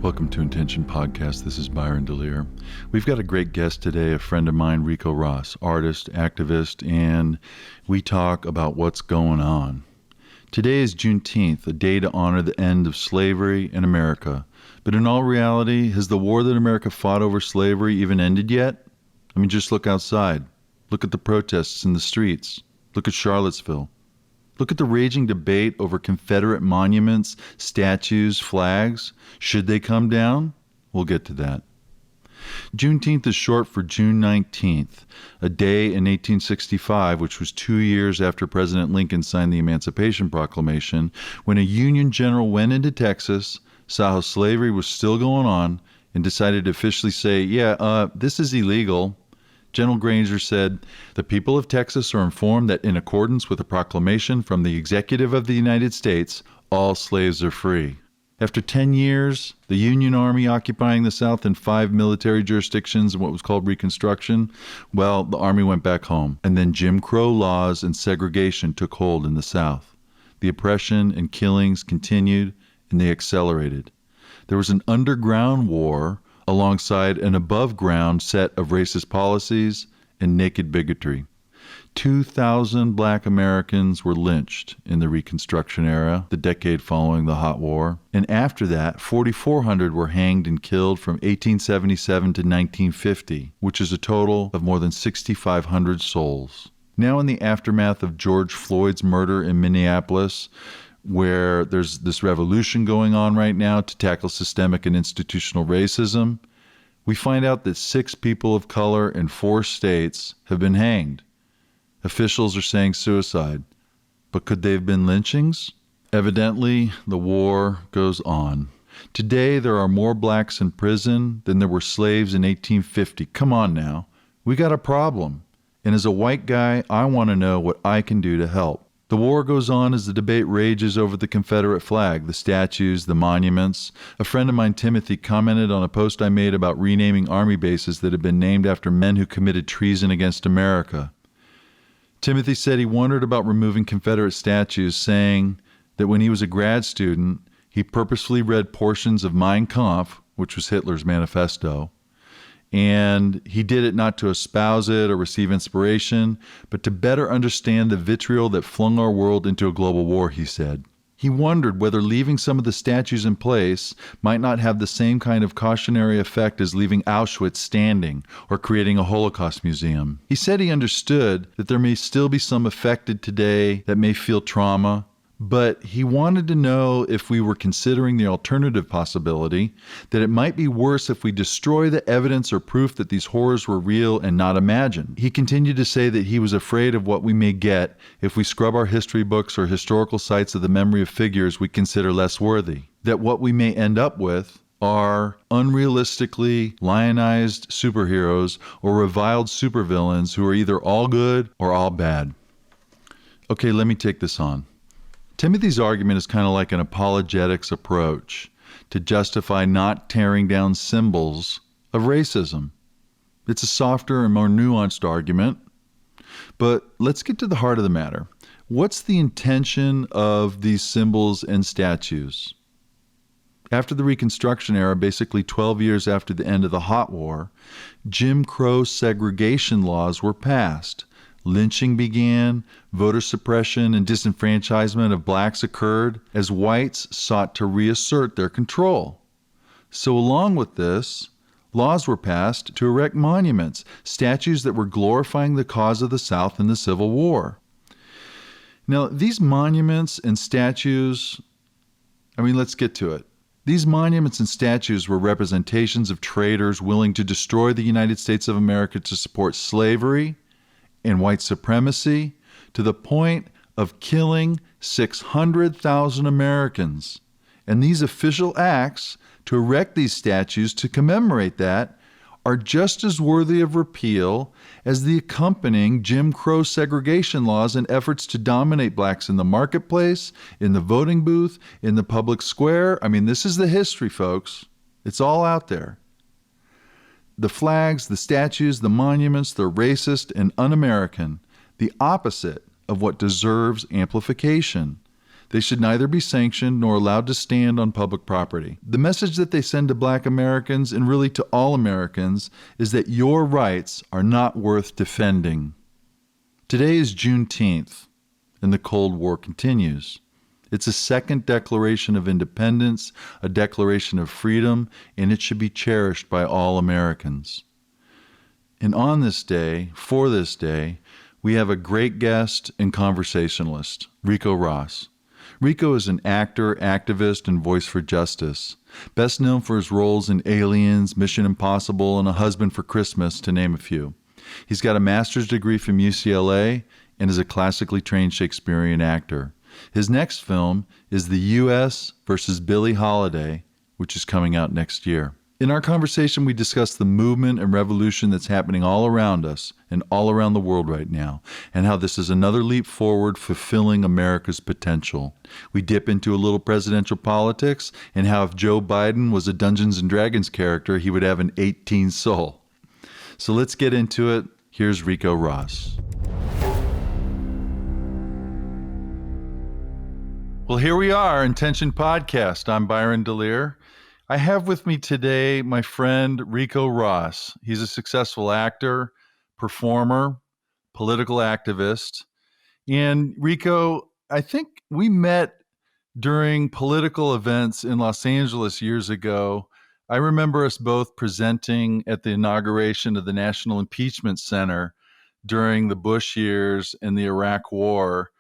Welcome to Intention Podcast. This is Byron DeLear. We've got a great guest today, a friend of mine, Rico Ross, artist, activist, and we talk about what's going on. Today is Juneteenth, a day to honor the end of slavery in America. But in all reality, has the war that America fought over slavery even ended yet? I mean, just look outside. Look at the protests in the streets. Look at Charlottesville. Look at the raging debate over Confederate monuments, statues, flags. Should they come down? We'll get to that. Juneteenth is short for June 19th, a day in 1865, which was 2 years after President Lincoln signed the Emancipation Proclamation, when a Union general went into Texas, saw how slavery was still going on, and decided to officially say, this is illegal. General Granger said, "The people of Texas are informed that in accordance with a proclamation from the Executive of the United States, all slaves are free." After 10 years, the Union Army occupying the South in 5 military jurisdictions in what was called Reconstruction, the Army went back home. And then Jim Crow laws and segregation took hold in the South. The oppression and killings continued, and they accelerated. There was an underground war alongside an above-ground set of racist policies and naked bigotry. 2,000 black Americans were lynched in the Reconstruction era, the decade following the Hot War. And after that, 4,400 were hanged and killed from 1877 to 1950, which is a total of more than 6,500 souls. Now in the aftermath of George Floyd's murder in Minneapolis, where there's this revolution going on right now to tackle systemic and institutional racism, we find out that 6 people of color in 4 states have been hanged. Officials are saying suicide. But could they have been lynchings? Evidently, the war goes on. Today, there are more blacks in prison than there were slaves in 1850. Come on now. We got a problem. And as a white guy, I want to know what I can do to help. The war goes on as the debate rages over the Confederate flag, the statues, the monuments. A friend of mine, Timothy, commented on a post I made about renaming army bases that had been named after men who committed treason against America. Timothy said he wondered about removing Confederate statues, saying that when he was a grad student, he purposefully read portions of Mein Kampf, which was Hitler's manifesto, and he did it not to espouse it or receive inspiration, but to better understand the vitriol that flung our world into a global war, he said. He wondered whether leaving some of the statues in place might not have the same kind of cautionary effect as leaving Auschwitz standing or creating a Holocaust museum. He said he understood that there may still be some affected today that may feel trauma, but he wanted to know if we were considering the alternative possibility that it might be worse if we destroy the evidence or proof that these horrors were real and not imagined. He continued to say that he was afraid of what we may get if we scrub our history books or historical sites of the memory of figures we consider less worthy. That what we may end up with are unrealistically lionized superheroes or reviled supervillains who are either all good or all bad. Okay, let me take this on. Timothy's argument is kind of like an apologetics approach to justify not tearing down symbols of racism. It's a softer and more nuanced argument, but let's get to the heart of the matter. What's the intention of these symbols and statues? After the Reconstruction era, basically 12 years after the end of the Hot War, Jim Crow segregation laws were passed. Lynching began, voter suppression and disenfranchisement of blacks occurred as whites sought to reassert their control. So along with this, laws were passed to erect monuments, statues that were glorifying the cause of the South in the Civil War. Now, these monuments and statues, let's get to it. These monuments and statues were representations of traitors willing to destroy the United States of America to support slavery and white supremacy to the point of killing 600,000 Americans. And these official acts to erect these statues to commemorate that are just as worthy of repeal as the accompanying Jim Crow segregation laws and efforts to dominate blacks in the marketplace, in the voting booth, in the public square. This is the history, folks. It's all out there. The flags, the statues, the monuments, they're racist and un-American, the opposite of what deserves amplification. They should neither be sanctioned nor allowed to stand on public property. The message that they send to Black Americans, and really to all Americans, is that your rights are not worth defending. Today is Juneteenth, and the Cold War continues. It's a second declaration of independence, a declaration of freedom, and it should be cherished by all Americans. And on this day, for this day, we have a great guest and conversationalist, Ricco Ross. Ricco is an actor, activist, and voice for justice, best known for his roles in Aliens, Mission Impossible, and A Husband for Christmas, to name a few. He's got a master's degree from UCLA and is a classically trained Shakespearean actor. His next film is The U.S. versus Billie Holiday, which is coming out next year. In our conversation, we discuss the movement and revolution that's happening all around us and all around the world right now, and how this is another leap forward fulfilling America's potential. We dip into a little presidential politics and how if Joe Biden was a Dungeons & Dragons character, he would have an 18 soul. So let's get into it. Here's Ricco Ross. Well, here we are, Intention Podcast. I'm Byron DeLear. I have with me today my friend Rico Ross. He's a successful actor, performer, political activist. And Rico, I think we met during political events in Los Angeles years ago. I remember us both presenting at the inauguration of the National Impeachment Center during the Bush years and the Iraq War.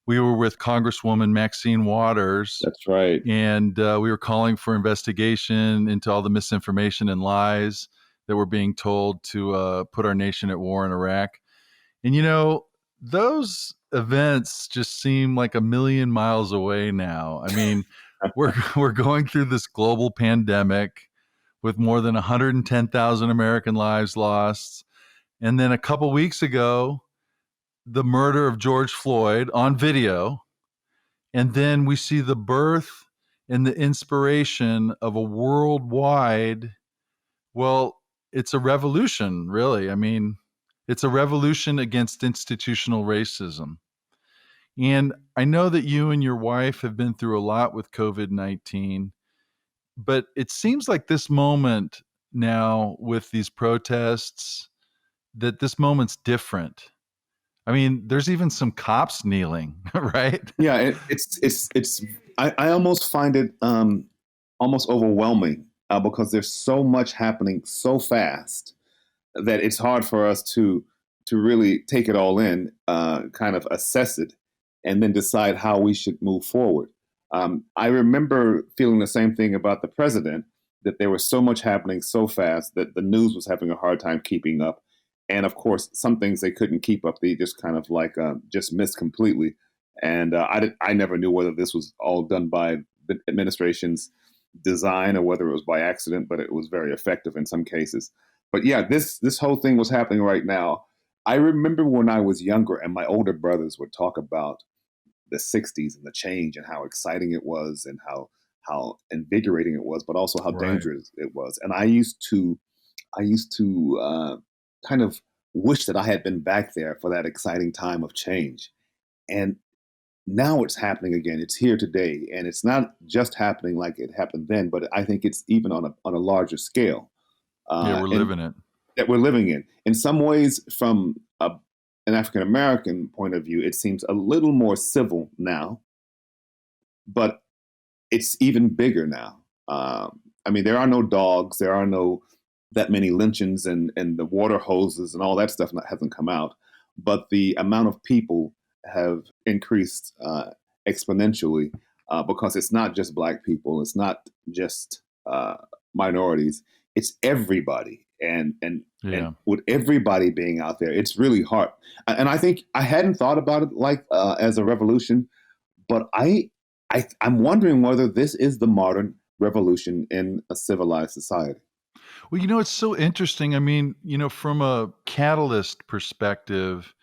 We were with Congresswoman Maxine Waters. That's right. And we were calling for investigation into all the misinformation and lies that were being told to put our nation at war in Iraq. And, you know, those events just seem like a million miles away now. I mean, we're going through this global pandemic with more than 110,000 American lives lost. And then a couple weeks ago, the murder of George Floyd on video. And then we see the birth and the inspiration of a worldwide, well, it's a revolution, really. I mean, it's a revolution against institutional racism. And I know that you and your wife have been through a lot with COVID-19, but it seems like this moment now with these protests, that this moment's different. I mean, there's even some cops kneeling, right? Yeah, it's. I almost find it almost overwhelming because there's so much happening so fast that it's hard for us to really take it all in, kind of assess it, and then decide how we should move forward. I remember feeling the same thing about the president, that there was so much happening so fast that the news was having a hard time keeping up. And of course, some things they couldn't keep up. They just kind of like just missed completely. And I never knew whether this was all done by the administration's design or whether it was by accident, but it was very effective in some cases. But yeah, this whole thing was happening right now. I remember when I was younger and my older brothers would talk about the 60s and the change and how exciting it was and how invigorating it was, but also how dangerous it was. And I used to kind of wish that I had been back there for that exciting time of change. And now it's happening again. It's here today. And it's not just happening like it happened then, but I think it's even on a larger scale. Yeah, we're living it. That we're living in. In some ways, from an African-American point of view, it seems a little more civil now, but it's even bigger now. I mean, there are no dogs. There are no that many lynchings and the water hoses and all that stuff hasn't come out. But the amount of people have increased exponentially because it's not just Black people. It's not just minorities. It's everybody. And with everybody being out there, it's really hard. And I think I hadn't thought about it like as a revolution, but I'm wondering whether this is the modern revolution in a civilized society. Well, you know, it's so interesting. I mean, you know, from a catalyst perspective,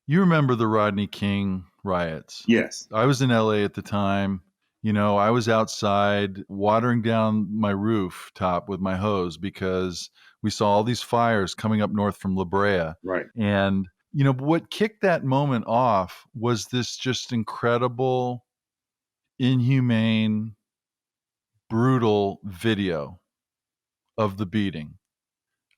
you remember the Rodney King riots. Yes. I was in LA at the time. You know, I was outside watering down my rooftop with my hose because we saw all these fires coming up north from La Brea. Right. And, you know, what kicked that moment off was this just incredible inhumane, brutal video of the beating.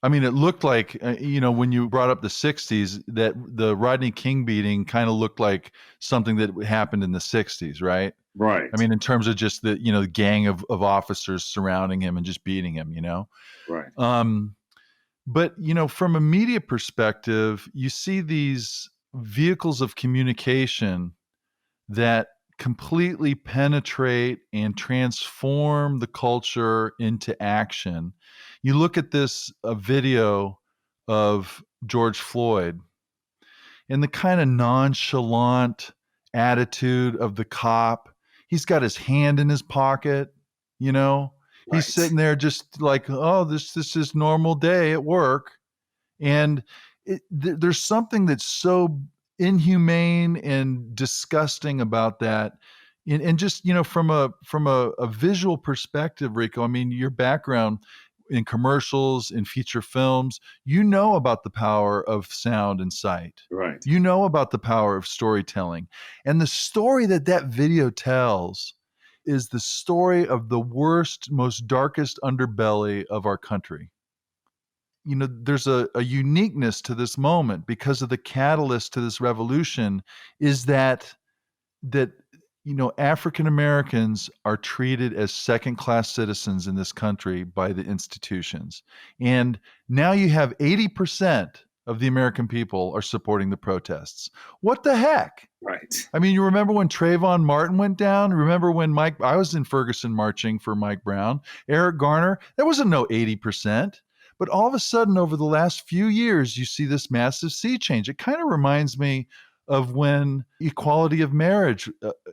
I mean, it looked like, when you brought up the 60s, that the Rodney King beating kind of looked like something that happened in the 60s, right? Right. I mean, in terms of just the, the gang of officers surrounding him and just beating him, Right. But, from a media perspective, you see these vehicles of communication that completely penetrate and transform the culture into action. You look at this video of George Floyd and the kind of nonchalant attitude of the cop. He's got his hand in his pocket, you know. He's Right. sitting there just like, oh, this is normal day at work. And there's something that's so inhumane and disgusting about that. And just, from a visual perspective, Rico, I mean, your background in commercials, in feature films, about the power of sound and sight. Right. About the power of storytelling. And the story that video tells is the story of the worst, most darkest underbelly of our country. There's a uniqueness to this moment because of the catalyst to this revolution is that African Americans are treated as second class citizens in this country by the institutions. And now you have 80% of the American people are supporting the protests. What the heck? Right. I mean, you remember when Trayvon Martin went down? Remember when I was in Ferguson marching for Mike Brown, Eric Garner? There wasn't no 80%. But all of a sudden, over the last few years, you see this massive sea change. It kind of reminds me of when equality of marriage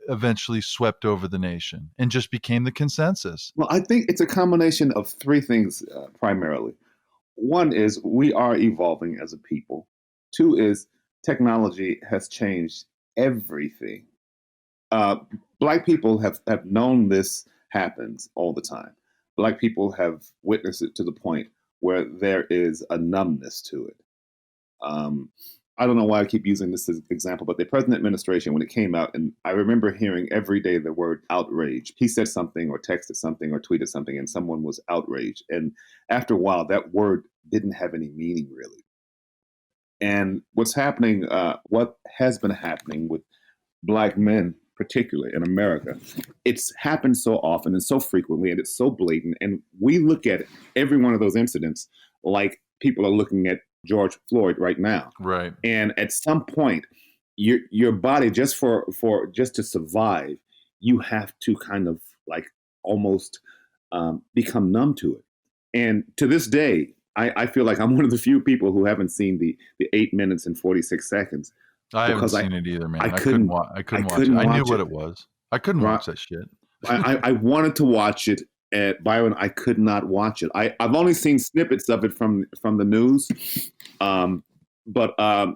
eventually swept over the nation and just became the consensus. Well, I think it's a combination of three things primarily. One is we are evolving as a people. Two is technology has changed everything. Black people have known this happens all the time. Black people have witnessed it to the point where there is a numbness to it. I don't know why I keep using this as example, but the present administration, when it came out, and I remember hearing every day the word outrage. He said something or texted something or tweeted something and someone was outraged. And after a while, that word didn't have any meaning really. And what's happening, what has been happening with Black men, particularly in America, it's happened so often and so frequently, and it's so blatant. And we look at every one of those incidents like people are looking at George Floyd right now. Right. And at some point, your body, just to survive, you have to kind of like almost become numb to it. And to this day, I feel like I'm one of the few people who haven't seen the 8 minutes and 46 seconds. I haven't seen it either, man. I couldn't watch it. I knew what it was. I couldn't watch that shit. I wanted to watch it. At Byron, I could not watch it. I've only seen snippets of it from the news, but I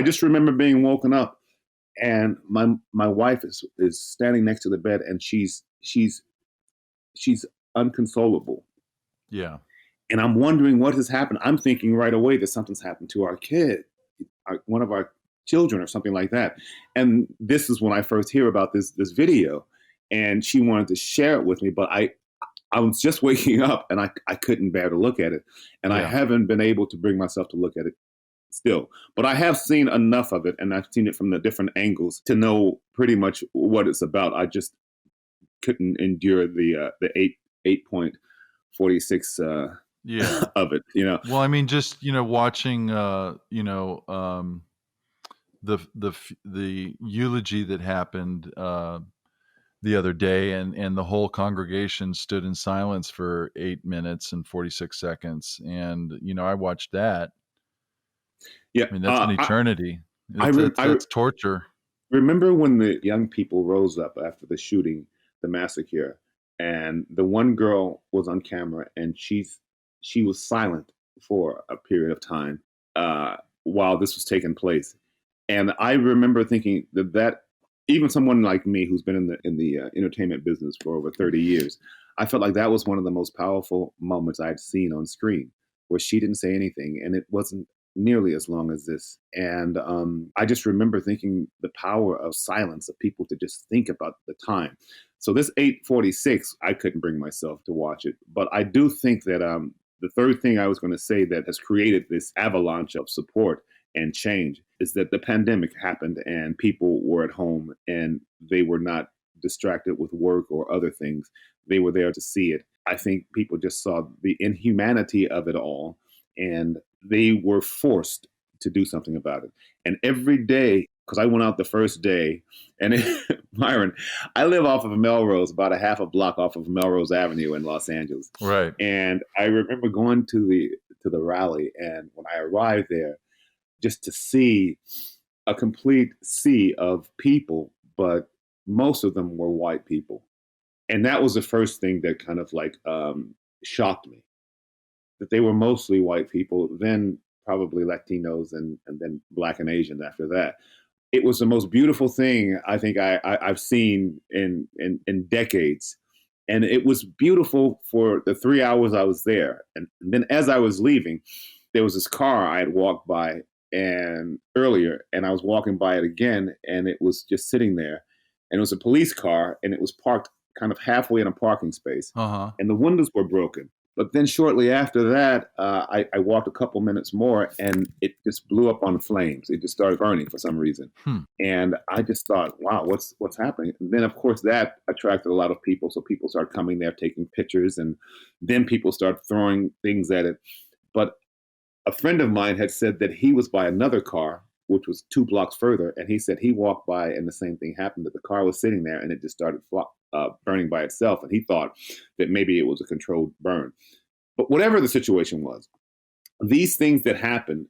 just remember being woken up, and my wife is standing next to the bed, and she's unconsolable. Yeah, and I'm wondering what has happened. I'm thinking right away that something's happened to our kid, one of our children, or something like that. And this is when I first hear about this video. And she wanted to share it with me, but I was just waking up and I couldn't bear to look at it. And I haven't been able to bring myself to look at it still. But I have seen enough of it, and I've seen it from the different angles to know pretty much what it's about. I just couldn't endure the 8.46 of it, Well, I mean, just watching the eulogy that happened the other day, and the whole congregation stood in silence for 8 minutes and 46 seconds. And, I watched that. Yeah. I mean, that's an eternity. That's torture. Remember when the young people rose up after the shooting, the massacre, and the one girl was on camera and she was silent for a period of time while this was taking place. And I remember thinking that even someone like me who's been in the entertainment business for over 30 years, I felt like that was one of the most powerful moments I'd seen on screen, where she didn't say anything, and it wasn't nearly as long as this. And I just remember thinking the power of silence, of people to just think about the time. So this 8:46, I couldn't bring myself to watch it. But I do think that the third thing I was going to say that has created this avalanche of support and change is that the pandemic happened and people were at home and they were not distracted with work or other things. They were there to see it. I think people just saw the inhumanity of it all and they were forced to do something about it. And every day, because I went out the first day, and Myron, I live off of Melrose, about a half a block off of Melrose Avenue in Los Angeles. Right. And I remember going to the rally, and when I arrived there, just to see a complete sea of people, but most of them were white people. And that was the first thing that kind of like shocked me, that they were mostly white people, then probably Latinos, and then Black and Asians after that. It was the most beautiful thing I think I've seen in decades. And it was beautiful for the 3 hours I was there. And then as I was leaving, there was this car I had walked by and earlier, and I was walking by it again, and it was just sitting there. And it was a police car, and it was parked kind of halfway in a parking space. Uh-huh. And the windows were broken. But then shortly after that, I walked a couple minutes more, and it just blew up on flames. It just started burning for some reason. And I just thought, wow, what's happening? And then, of course, that attracted a lot of people. So people started coming there, taking pictures, and then people started throwing things at it. But a friend of mine had said that he was by another car, which was 2 blocks further, and he said he walked by and the same thing happened, that the car was sitting there and it just started burning by itself. And he thought that maybe it was a controlled burn. But whatever the situation was, these things that happened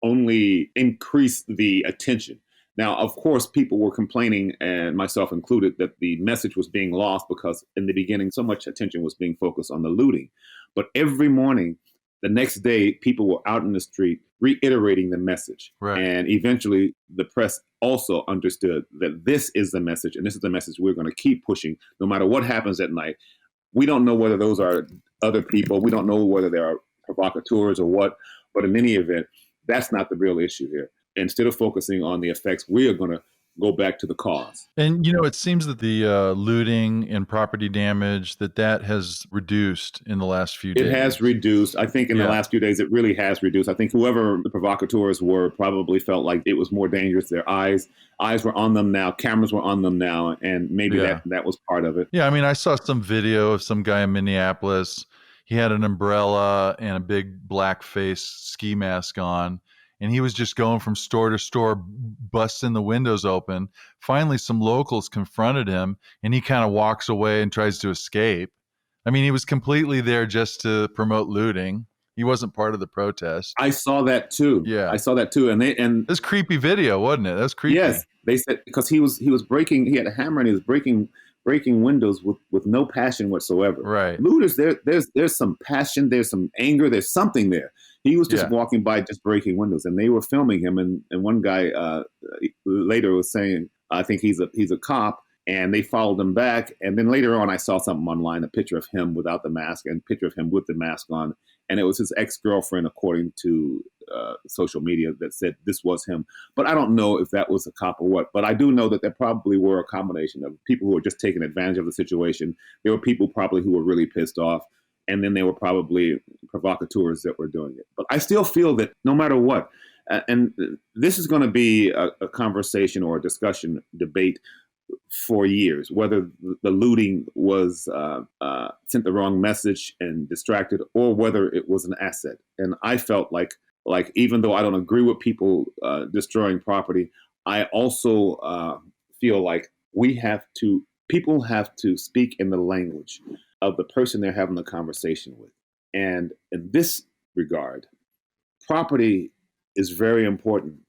only increased the attention. Now, of course, people were complaining, and myself included, that the message was being lost because in the beginning, so much attention was being focused on the looting. But every morning, the next day, people were out in the street reiterating the message. Right. And eventually, the press also understood that this is the message, and this is the message we're going to keep pushing no matter what happens at night. We don't know whether those are other people. We don't know whether they are provocateurs or what. But in any event, that's not the real issue here. Instead of focusing on the effects, we are going to go back to the cause. And, it seems that the looting and property damage, that has reduced in the last few days. It has reduced. I think in the last few days, it really has reduced. I think whoever the provocateurs were probably felt like it was more dangerous. Their eyes were on them now. Cameras were on them now. And maybe that was part of it. Yeah. I mean, I saw some video of some guy in Minneapolis. He had an umbrella and a big black face ski mask on. And he was just going from store to store, busting the windows open. Finally, some locals confronted him, and he kind of walks away and tries to escape. I mean, he was completely there just to promote looting. He wasn't part of the protest. I saw that too. Yeah, I saw that too. And it was creepy video, wasn't it? That was creepy. Yes, they said because he was breaking. He had a hammer and he was breaking windows with no passion whatsoever. Right. Looters, there's some passion, there's some anger, there's something there. He was just walking by, just breaking windows, and they were filming him. And one guy later was saying, I think he's a cop, and they followed him back. And then later on, I saw something online, a picture of him without the mask and a picture of him with the mask on. And it was his ex-girlfriend, according to social media, that said this was him. But I don't know if that was a cop or what. But I do know that there probably were a combination of people who were just taking advantage of the situation. There were people probably who were really pissed off. And then there were probably provocateurs that were doing it. But I still feel that no matter what, and this is going to be a conversation or a discussion, debate for years, whether the looting was sent the wrong message and distracted, or whether it was an asset. And I felt like even though I don't agree with people destroying property, I also feel like people have to speak in the language of the person they're having the conversation with. And in this regard, property is very important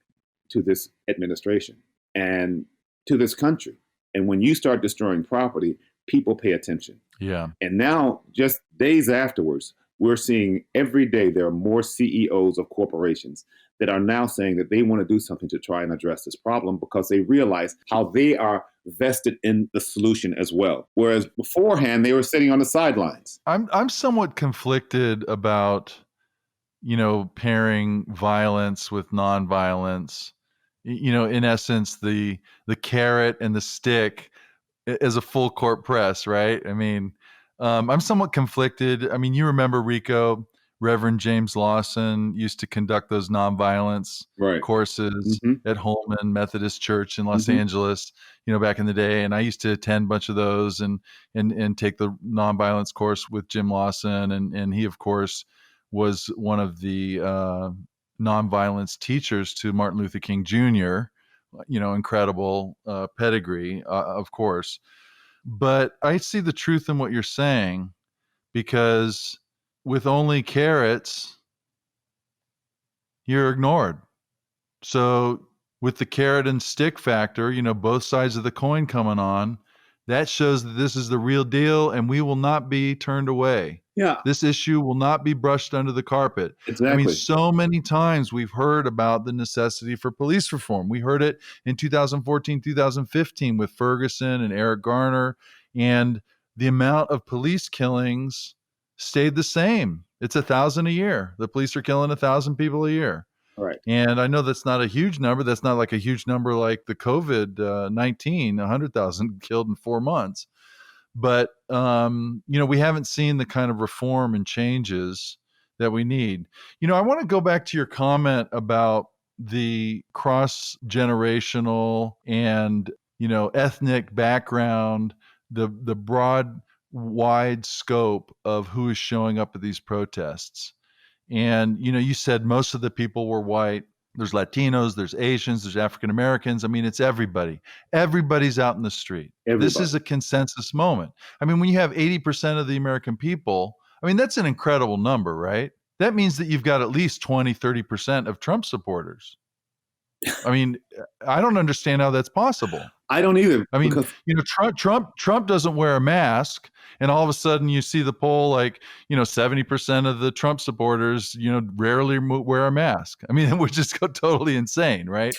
to this administration and to this country. And when you start destroying property, people pay attention. Yeah. And now, just days afterwards, we're seeing every day there are more CEOs of corporations that are now saying that they want to do something to try and address this problem because they realize how they are vested in the solution as well. Whereas beforehand, they were sitting on the sidelines. I'm somewhat conflicted about pairing violence with nonviolence. In essence, the carrot and the stick as a full court press, right? I mean, I'm somewhat conflicted. I mean, you remember Rico, Reverend James Lawson used to conduct those nonviolence Right. courses Mm-hmm. at Holman Methodist Church in Los Mm-hmm. Angeles, back in the day. And I used to attend a bunch of those and take the nonviolence course with Jim Lawson. And he, of course, was one of the nonviolence teachers to Martin Luther King Jr., incredible pedigree, of course. But I see the truth in what you're saying, because with only carrots, you're ignored. So with the carrot and stick factor, both sides of the coin coming on, that shows that this is the real deal and we will not be turned away. Yeah, This issue will not be brushed under the carpet. I mean, exactly. so many times we've heard about the necessity for police reform. We heard it in 2014, 2015 with Ferguson and Eric Garner, and the amount of police killings stayed the same. It's 1,000 a year. The police are killing 1,000 people a year. Right. And I know that's not a huge number. That's not like a huge number like the COVID-19, 100,000 killed in 4 months. But, we haven't seen the kind of reform and changes that we need. I want to go back to your comment about the cross-generational and, ethnic background, the broad, wide scope of who is showing up at these protests. And, you said most of the people were white. There's Latinos, there's Asians, there's African Americans. I mean, it's everybody. Everybody's out in the street. This Everybody. is a consensus moment. I mean, when you have 80% of the American people, I mean, that's an incredible number, right? That means that you've got at least 20, 30% of Trump supporters. I mean, I don't understand how that's possible. I don't either. I mean, Because Trump doesn't wear a mask, and all of a sudden you see the poll like 70% of the Trump supporters rarely wear a mask. I mean, which is totally insane, right?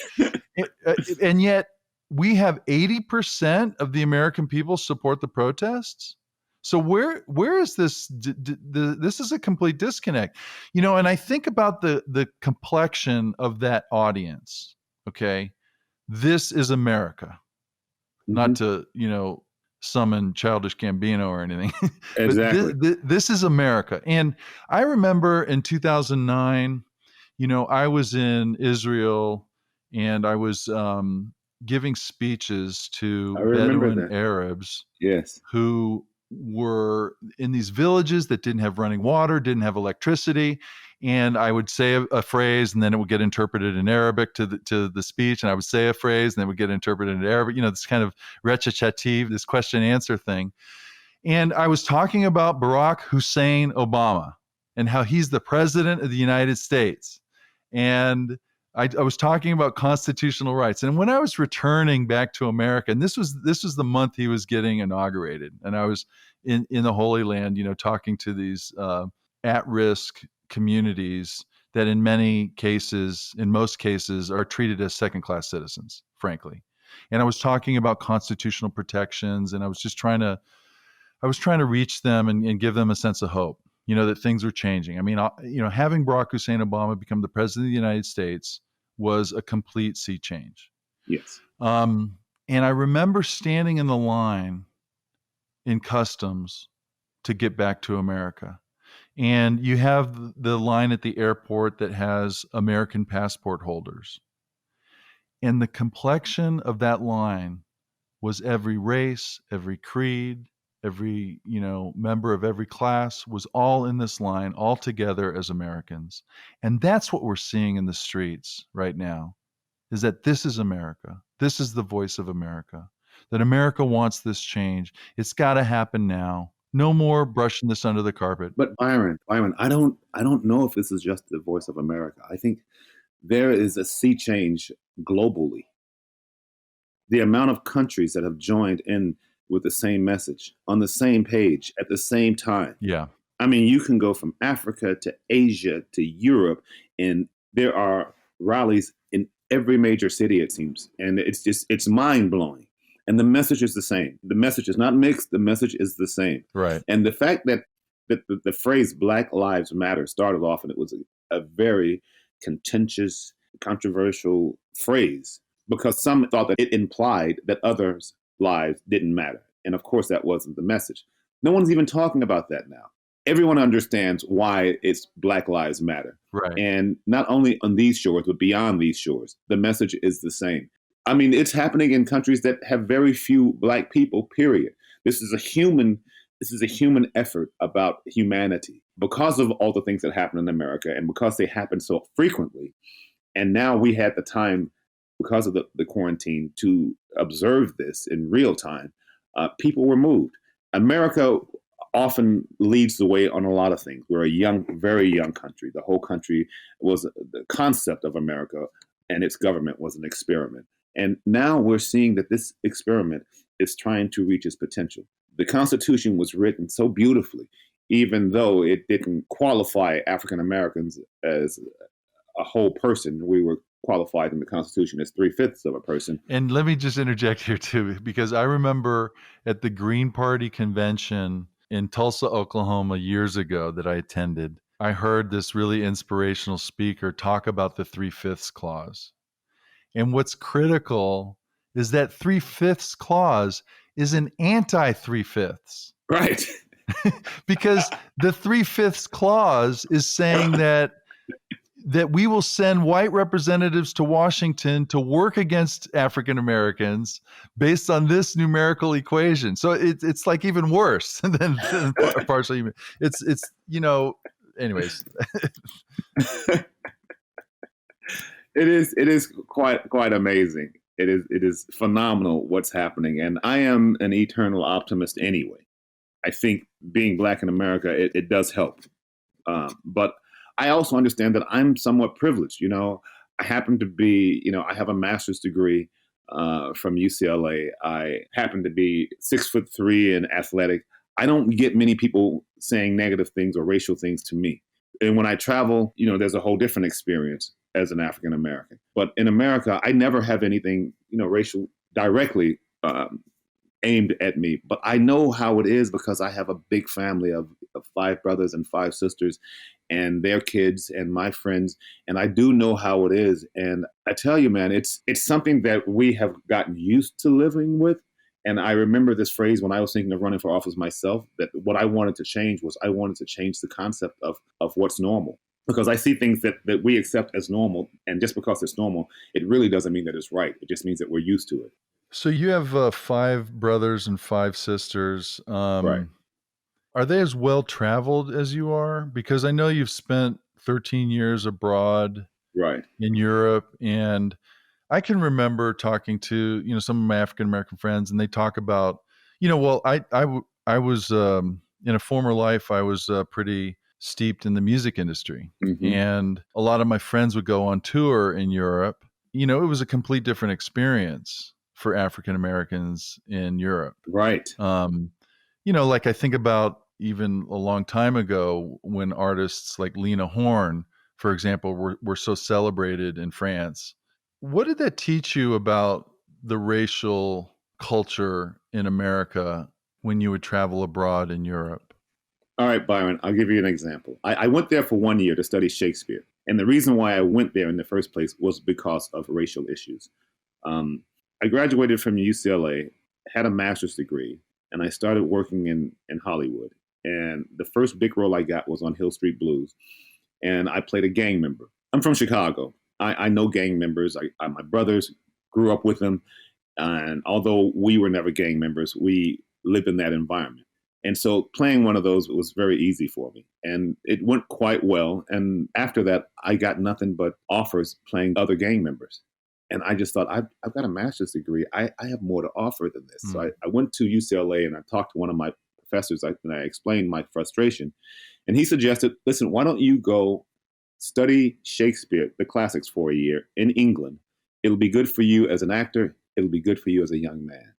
And yet we have 80% of the American people support the protests. So where is this? This is a complete disconnect, And I think about the complexion of that audience. Okay, this is America. Not to summon Childish Gambino or anything, but exactly. this is America. And I remember in 2009, I was in Israel and I was giving speeches to I remember Bedouin that. Arabs Yes. who were in these villages that didn't have running water, didn't have electricity. And I would say a phrase, and then it would get interpreted in Arabic to the speech. And I would say a phrase, and then it would get interpreted in Arabic. This kind of recitative, this question answer thing. And I was talking about Barack Hussein Obama and how he's the president of the United States. And I was talking about constitutional rights. And when I was returning back to America, and this was the month he was getting inaugurated, and I was in the Holy Land, talking to these at-risk communities that in most cases, are treated as second-class citizens, frankly. And I was talking about constitutional protections, and I was trying to reach them and give them a sense of hope, that things were changing. I mean, having Barack Hussein Obama become the president of the United States was a complete sea change. Yes. And I remember standing in the line in customs to get back to America. And you have the line at the airport that has American passport holders. And the complexion of that line was every race, every creed, every member of every class was all in this line, all together as Americans. And that's what we're seeing in the streets right now, is that this is America. This is the voice of America. That America wants this change. It's got to happen now. No more brushing this under the carpet. But Byron, I don't know if this is just the voice of America. I think there is a sea change globally. The amount of countries that have joined in with the same message, on the same page, at the same time. Yeah. I mean, you can go from Africa to Asia to Europe, and there are rallies in every major city, it seems. And it's mind-blowing. And the message is the same. The message is not mixed. The message is the same. Right. And the fact that the phrase Black Lives Matter started off, and it was a very contentious, controversial phrase because some thought that it implied that others' lives didn't matter. And of course, that wasn't the message. No one's even talking about that now. Everyone understands why it's Black Lives Matter. Right. And not only on these shores, but beyond these shores, the message is the same. I mean, it's happening in countries that have very few Black people, period. This is a human effort about humanity because of all the things that happen in America and because they happen so frequently. And now we had the time, because of the quarantine, to observe this in real time. People were moved. America often leads the way on a lot of things. We're a young, very young country. The whole country the concept of America and its government was an experiment. And now we're seeing that this experiment is trying to reach its potential. The Constitution was written so beautifully, even though it didn't qualify African Americans as a whole person. We were qualified in the Constitution as 3/5 of a person. And let me just interject here too, because I remember at the Green Party convention in Tulsa, Oklahoma years ago that I attended, I heard this really inspirational speaker talk about the 3/5 clause. And what's critical is that 3/5 clause is an anti-3/5. Right. Because the 3/5 clause is saying that we will send white representatives to Washington to work against African Americans based on this numerical equation. So it's like even worse than partially. It's anyways. It is quite amazing. It is phenomenal what's happening, and I am an eternal optimist anyway. I think being Black in America, it does help, but I also understand that I'm somewhat privileged. I happen to be, I have a master's degree from UCLA. I happen to be 6'3" and athletic. I don't get many people saying negative things or racial things to me. And when I travel, there's a whole different experience as an African American. But in America, I never have anything, racial directly aimed at me. But I know how it is because I have a big family of 5 brothers and 5 sisters and their kids and my friends. And I do know how it is. And I tell you, man, it's something that we have gotten used to living with. And I remember this phrase when I was thinking of running for office myself, that what I wanted to change was I wanted to change the concept of what's normal. Because I see things that we accept as normal. And just because it's normal, it really doesn't mean that it's right. It just means that we're used to it. So you have 5 brothers and 5 sisters. Right. Are they as well traveled as you are? Because I know you've spent 13 years abroad Right. in Europe, and I can remember talking to some of my African American friends, and they talk about I was in a former life I was pretty steeped in the music industry, Mm-hmm. and a lot of my friends would go on tour in Europe. It was a complete different experience for African Americans in Europe. Right. Like I think about even a long time ago when artists like Lena Horne, for example, were so celebrated in France. What did that teach you about the racial culture in America when you would travel abroad in Europe? All right, Byron, I'll give you an example. I went there for 1 year to study Shakespeare. And the reason why I went there in the first place was because of racial issues. I graduated from UCLA, had a master's degree, and I started working in Hollywood. And the first big role I got was on Hill Street Blues. And I played a gang member. I'm from Chicago. I know gang members. My brothers grew up with them. And although we were never gang members, we lived in that environment. And so playing one of those was very easy for me. And it went quite well. And after that, I got nothing but offers playing other gang members. And I just thought, I've got a master's degree. I have more to offer than this. So I went to UCLA and I talked to one of my professors and I explained my frustration. And he suggested, listen, why don't you go study Shakespeare, the classics, for a year in England? It'll be good for you as an actor. It'll be good for you as a young man.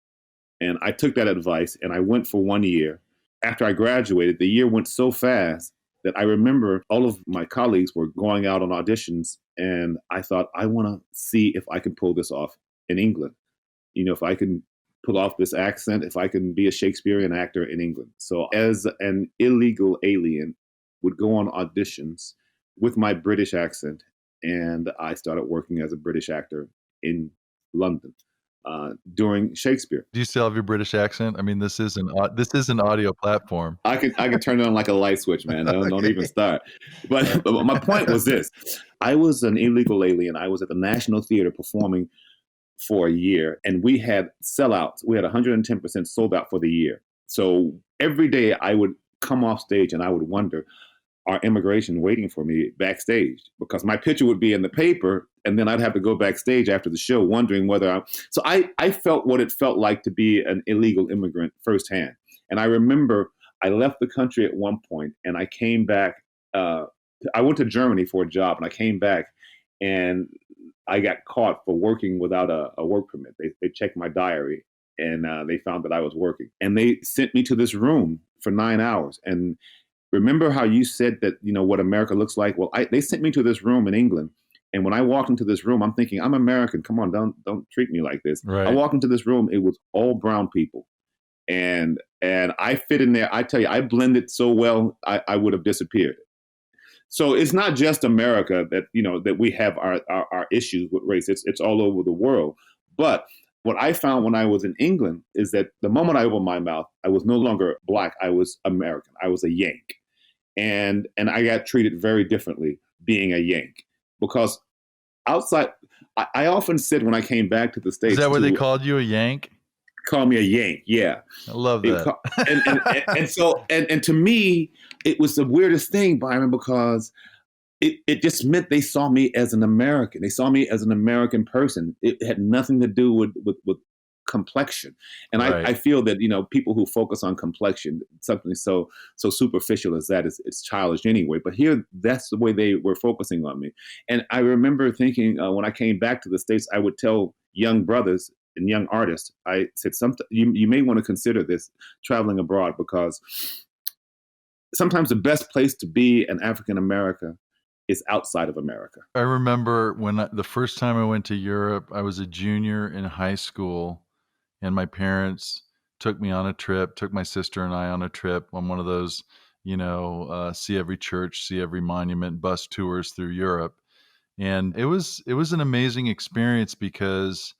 And I took that advice and I went for 1 year. After I graduated, the year went so fast that I remember all of my colleagues were going out on auditions. And I thought, I want to see if I can pull this off in England. If I can pull off this accent, if I can be a Shakespearean actor in England. So as an illegal alien, would go on auditions, with my British accent, and I started working as a British actor in London during Shakespeare. Do you still have your British accent? I mean, this is an audio platform. I could turn it on like a light switch, man. Don't even start. But my point was this: I was an illegal alien. I was at the National Theater performing for a year, and we had sellouts. We had 110% sold out for the year. So every day I would come off stage and I would wonder, are immigration waiting for me backstage? Because my picture would be in the paper, and then I'd have to go backstage after the show wondering whether I felt what it felt like to be an illegal immigrant firsthand. And I remember I left the country at one point and I came back. I went to Germany for a job and I came back and I got caught for working without a work permit. They checked my diary and they found that I was working. And they sent me to this room for 9 hours. And remember how you said that, what America looks like? Well, they sent me to this room in England. And when I walked into this room, I'm thinking, I'm American. Come on, don't treat me like this. Right. I walked into this room. It was all brown people. And I fit in there. I tell you, I blended so well, I would have disappeared. So it's not just America that, that we have our issues with race. It's all over the world. But what I found when I was in England is that the moment I opened my mouth, I was no longer Black. I was American. I was a Yank. And I got treated very differently being a Yank because outside, I often said when I came back to the States. Is that what they called you, a Yank? Call me a Yank, yeah. I love that. And to me, it was the weirdest thing, Byron, because it just meant they saw me as an American. They saw me as an American person. It had nothing to do with complexion. And right. I feel that, people who focus on complexion, something so superficial as that it's childish anyway. But here, that's the way they were focusing on me. And I remember thinking when I came back to the States, I would tell young brothers and young artists, I said, you may want to consider this traveling abroad, because sometimes the best place to be an African American is outside of America. I remember the first time I went to Europe, I was a junior in high school, and my parents took me on a trip, took my sister and I on a trip on one of those, see every church, see every monument bus tours through Europe. And it was an amazing experience because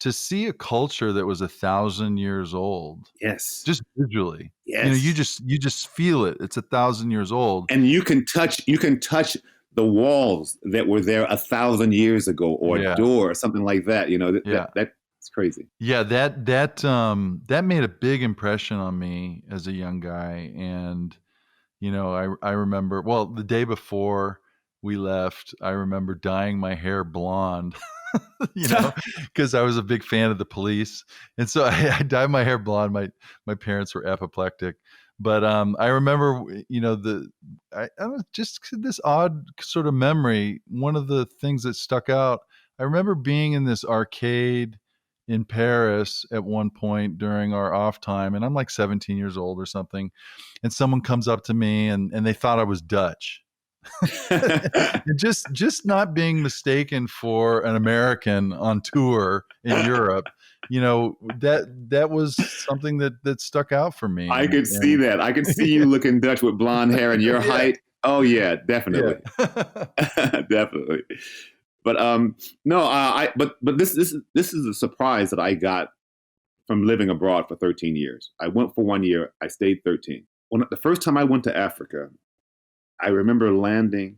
to see a culture that was 1,000 years old, yes, just visually, yes, you just feel it. It's 1,000 years old, and you can touch the walls that were there 1,000 years ago, or a door, or something like that. That's crazy. Yeah, that made a big impression on me as a young guy, and I remember. Well, the day before we left, I remember dyeing my hair blonde. Because I was a big fan of the Police, and so I dyed my hair blonde. My parents were apoplectic, but I remember, I don't know, just this odd sort of memory. One of the things that stuck out, I remember being in this arcade in Paris at one point during our off time, and I'm like 17 years old or something, and someone comes up to me and they thought I was Dutch. just not being mistaken for an American on tour in Europe, that was something that stuck out for me. I could see that. I could see you looking Dutch with blonde hair and your height. Oh yeah, definitely, definitely. But no, but this is a surprise that I got from living abroad for 13 years. I went for 1 year. I stayed 13. When the first time I went to Africa, I remember landing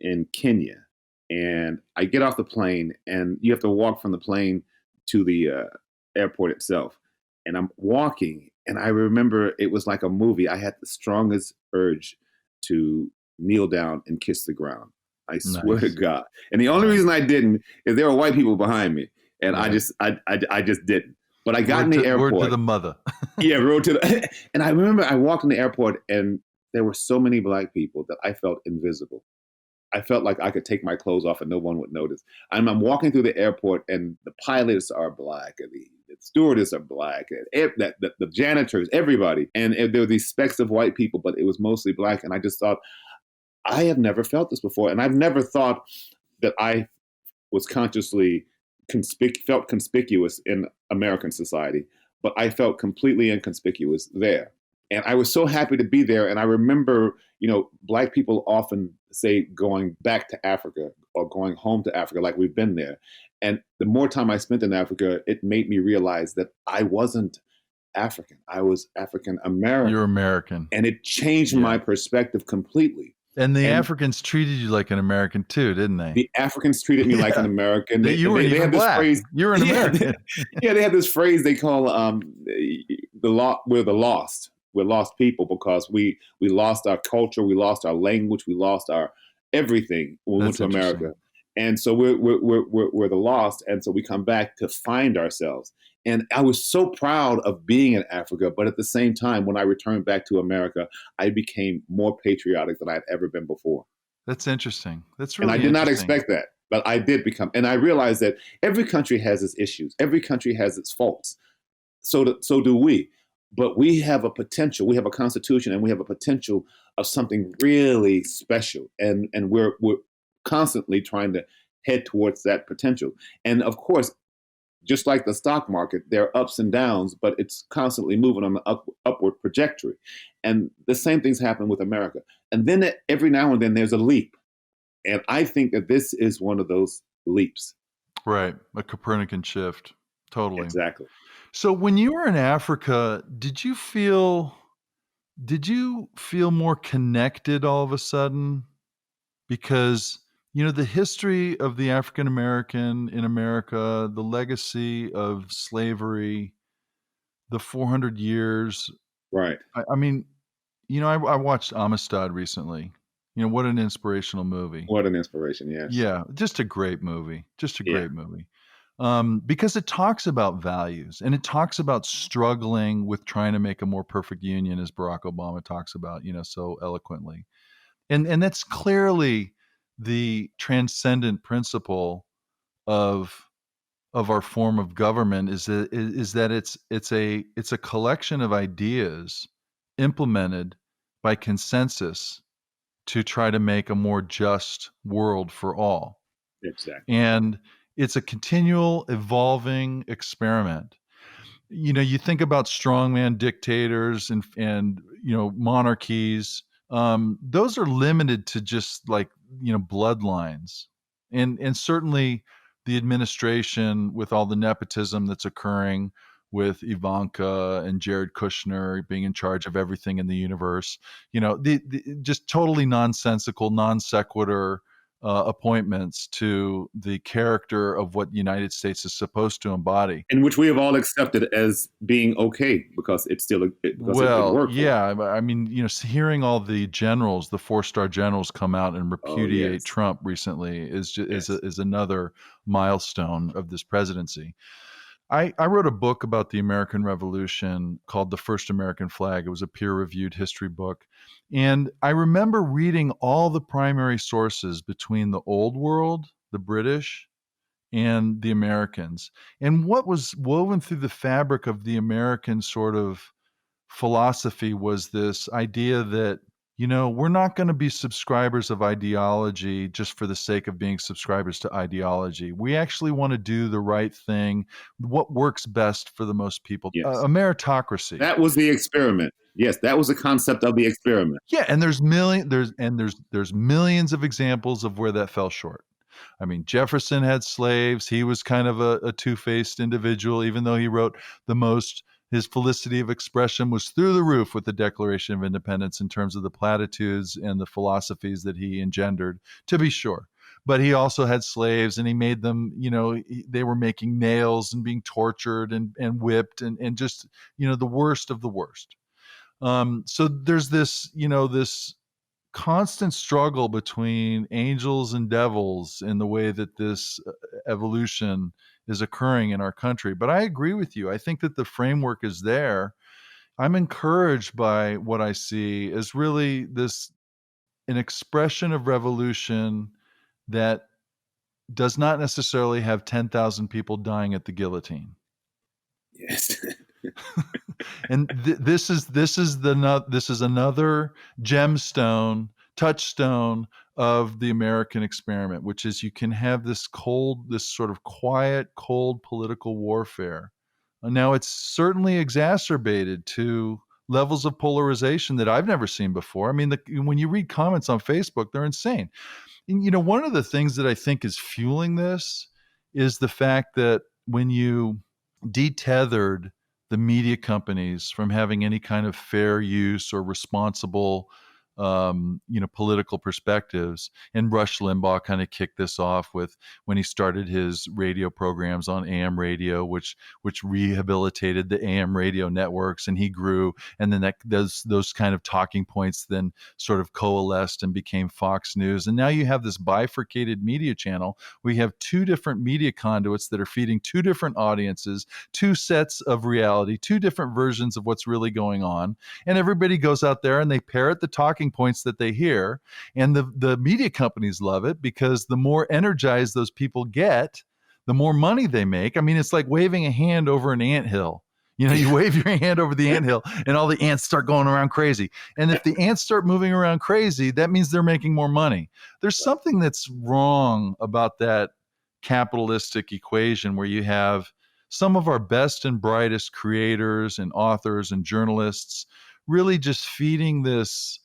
in Kenya, and I get off the plane, and you have to walk from the plane to the airport itself. And I'm walking, and I remember it was like a movie. I had the strongest urge to kneel down and kiss the ground. I swear to God. And the only reason I didn't is there were white people behind me, and I just didn't. But I got in the airport. Word to the mother. Yeah, road to the. And I remember I walked in the airport, and there were so many Black people that I felt invisible. I felt like I could take my clothes off and no one would notice. I'm walking through the airport, and the pilots are Black, and the stewardess are Black, and the janitors, everybody. And there were these specks of white people, but it was mostly Black. And I just thought, I have never felt this before. And I've never thought that I was consciously felt conspicuous in American society, but I felt completely inconspicuous there. And I was so happy to be there. And I remember, Black people often say going back to Africa or going home to Africa, like we've been there. And the more time I spent in Africa, it made me realize that I wasn't African. I was African American. You're American. And it changed Yeah. my perspective completely. And the Africans treated you like an American too, didn't they? The Africans treated me like an American. You weren't even black. Phrase, you're an American. They had this phrase they call we're the lost. We're lost people because we lost our culture, we lost our language, we lost our everything when we went to America. And so we're the lost, and so we come back to find ourselves. And I was so proud of being in Africa, but at the same time, when I returned back to America, I became more patriotic than I'd ever been before. That's interesting. That's really And I did not expect that, but I did become. And I realized that every country has its issues. Every country has its faults. So do we. But we have a potential. We have a constitution, and we have a potential of something really special. And we're constantly trying to head towards that potential. And of course, just like the stock market, there are ups and downs, but it's constantly moving on the upward trajectory. And the same things happen with America. And then every now and then there's a leap. And I think that this is one of those leaps. Right. A Copernican shift. Totally. Exactly. So when you were in Africa, did you feel more connected all of a sudden? Because the history of the African American in America, the legacy of slavery, the 400 years. Right. I mean, I watched Amistad recently. What an inspirational movie. What an inspiration, yes. Yeah, just a great movie. Great movie. Because it talks about values, and it talks about struggling with trying to make a more perfect union, as Barack Obama talks about, so eloquently. And that's clearly the transcendent principle of our form of government is that it's a collection of ideas implemented by consensus to try to make a more just world for all. Exactly. And it's a continual evolving experiment. You think about strongman dictators and monarchies. Those are limited to just like bloodlines, and certainly the administration with all the nepotism that's occurring with Ivanka and Jared Kushner being in charge of everything in the universe. The just totally nonsensical, non sequitur appointments to the character of what the United States is supposed to embody, and which we have all accepted as being okay because it's still it worked. Yeah, I mean, hearing all the generals, the 4-star generals, come out and repudiate Trump recently is another milestone of this presidency. I wrote a book about the American Revolution called The First American Flag. It was a peer-reviewed history book. And I remember reading all the primary sources between the Old World, the British, and the Americans. And what was woven through the fabric of the American sort of philosophy was this idea that we're not going to be subscribers of ideology just for the sake of being subscribers to ideology. We actually want to do the right thing, what works best for the most people. Yes. A meritocracy. That was the experiment. Yes, that was the concept of the experiment. Yeah, and there's millions of examples of where that fell short. I mean, Jefferson had slaves. He was kind of a two-faced individual, even though he wrote his felicity of expression was through the roof with the Declaration of Independence in terms of the platitudes and the philosophies that he engendered, to be sure. But he also had slaves, and he made them, they were making nails and being tortured and whipped and just, the worst of the worst. So there's this, this constant struggle between angels and devils in the way that this evolution is occurring in our country. But I agree with you. I think that the framework is there. I'm encouraged by what I see as really an expression of revolution that does not necessarily have 10,000 people dying at the guillotine. Yes. And this is another gemstone, touchstone of the American experiment, which is you can have this sort of quiet, cold political warfare. Now it's certainly exacerbated to levels of polarization that I've never seen before. I mean, when you read comments on Facebook, they're insane. And, one of the things that I think is fueling this is the fact that when you detethered the media companies from having any kind of fair use or responsible, political perspectives. And Rush Limbaugh kind of kicked this off with when he started his radio programs on AM radio, which rehabilitated the AM radio networks, and he grew. And then those kind of talking points then sort of coalesced and became Fox News. And now you have this bifurcated media channel. We have two different media conduits that are feeding two different audiences, two sets of reality, two different versions of what's really going on. And everybody goes out there and they parrot the talking points that they hear. And the media companies love it because the more energized those people get, the more money they make. I mean, it's like waving a hand over an anthill. You wave your hand over the anthill and all the ants start going around crazy. And if the ants start moving around crazy, that means they're making more money. There's something that's wrong about that capitalistic equation where you have some of our best and brightest creators and authors and journalists really just feeding this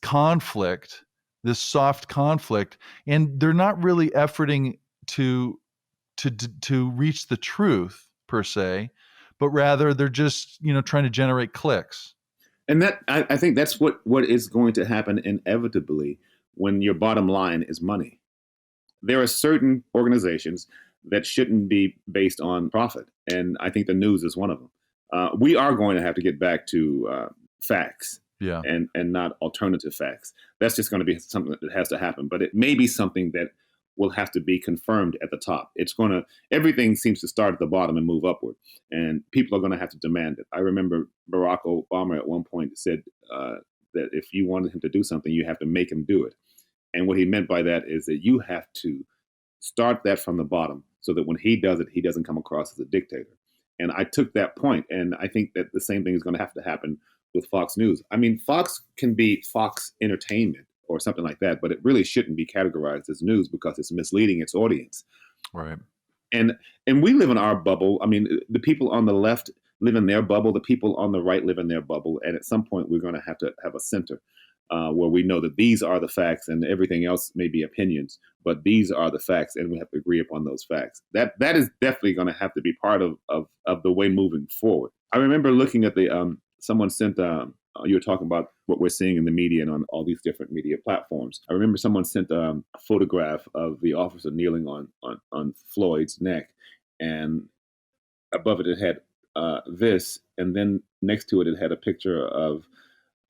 conflict, this soft conflict, and they're not really efforting to reach the truth per se, but rather they're just trying to generate clicks. And that I think that's what is going to happen inevitably when your bottom line is money. There are certain organizations that shouldn't be based on profit, and I think the news is one of them. We are going to have to get back to facts, yeah, and not alternative facts. That's just going to be something that has to happen. But it may be something that will have to be confirmed at the top. Everything seems to start at the bottom and move upward, and people are going to have to demand it. I remember Barack Obama at one point said that if you wanted him to do something, you have to make him do it. And what he meant by that is that you have to start that from the bottom so that when he does it, he doesn't come across as a dictator. And I took that point, and I think that the same thing is going to have to happen with Fox News. I mean, Fox can be Fox Entertainment or something like that, but it really shouldn't be categorized as news because it's misleading its audience. Right. And we live in our bubble. I mean, the people on the left live in their bubble. The people on the right live in their bubble. And at some point, we're going to have a center where we know that these are the facts and everything else may be opinions, but these are the facts, and we have to agree upon those facts. That is definitely going to have to be part of the way moving forward. I remember looking at someone sent, you were talking about what we're seeing in the media and on all these different media platforms. I remember someone sent a photograph of the officer kneeling on Floyd's neck, and above it had this, and then next to it had a picture of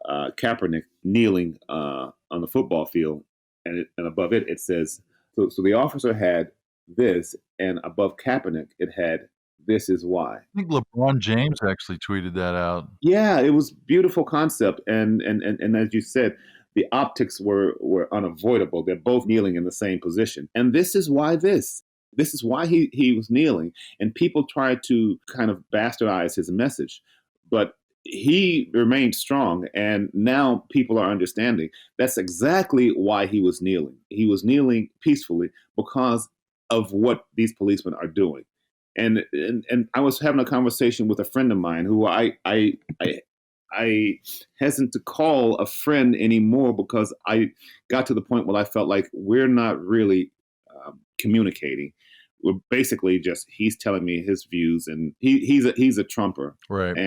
Kaepernick kneeling on the football field, and above it says, so the officer had this, and above Kaepernick it had, "This is why." I think LeBron James actually tweeted that out. Yeah, it was beautiful concept, and as you said, the optics were unavoidable. They're both kneeling in the same position, and this is why this is why he was kneeling, and people tried to kind of bastardize his message, but he remained strong, and now people are understanding that's exactly why he was kneeling. He was kneeling peacefully because of what these policemen are doing. And I was having a conversation with a friend of mine who I hesitant to call a friend anymore because I got to the point where I felt like we're not really communicating. We're basically just, he's telling me his views, and he's a Trumper, right?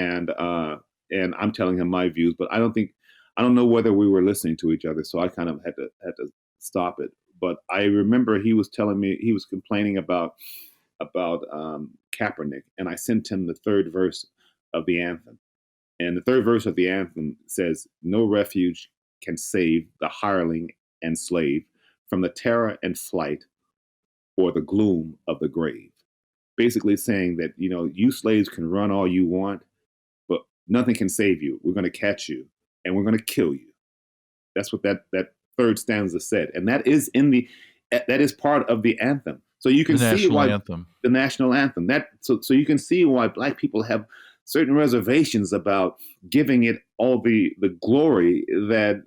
And I'm telling him my views, but I don't know whether we were listening to each other, so I kind of had to stop it. But I remember he was telling me, he was complaining about Kaepernick, and I sent him the third verse of the anthem. And the third verse of the anthem says, "No refuge can save the hireling and slave from the terror and flight or the gloom of the grave." Basically saying that, you slaves can run all you want, but nothing can save you. We're going to catch you, and we're going to kill you. That's what that third stanza said. And that is part of the anthem. So you can see why the national anthem, so you can see why Black people have certain reservations about giving it all the glory that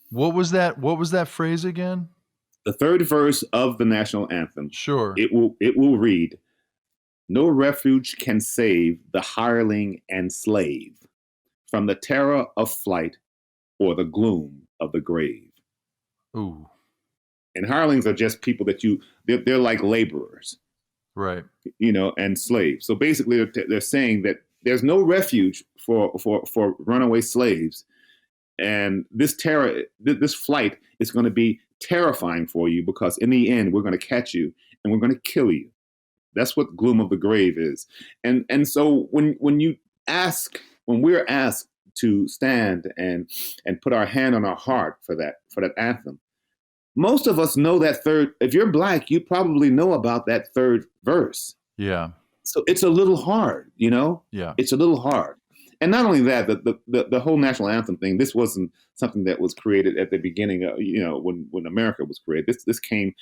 what was that phrase again? The third verse of the national anthem. Sure. It will read, No refuge can save the hireling and slave from the terror of flight or the gloom of the grave. Ooh, And hirelings are just people that they're like laborers, right. and slaves. So basically, they're saying that there's no refuge for runaway slaves, and this flight is going to be terrifying for you because in the end, we're going to catch you and we're going to kill you. That's what gloom of the grave is. And so when we're asked to stand and put our hand on our heart for that anthem, most of us know that third. If you're Black, you probably know about that third verse. Yeah. So it's a little hard, Yeah. It's a little hard. And not only that, the whole national anthem thing. This wasn't something that was created at the beginning of, when America was created. This came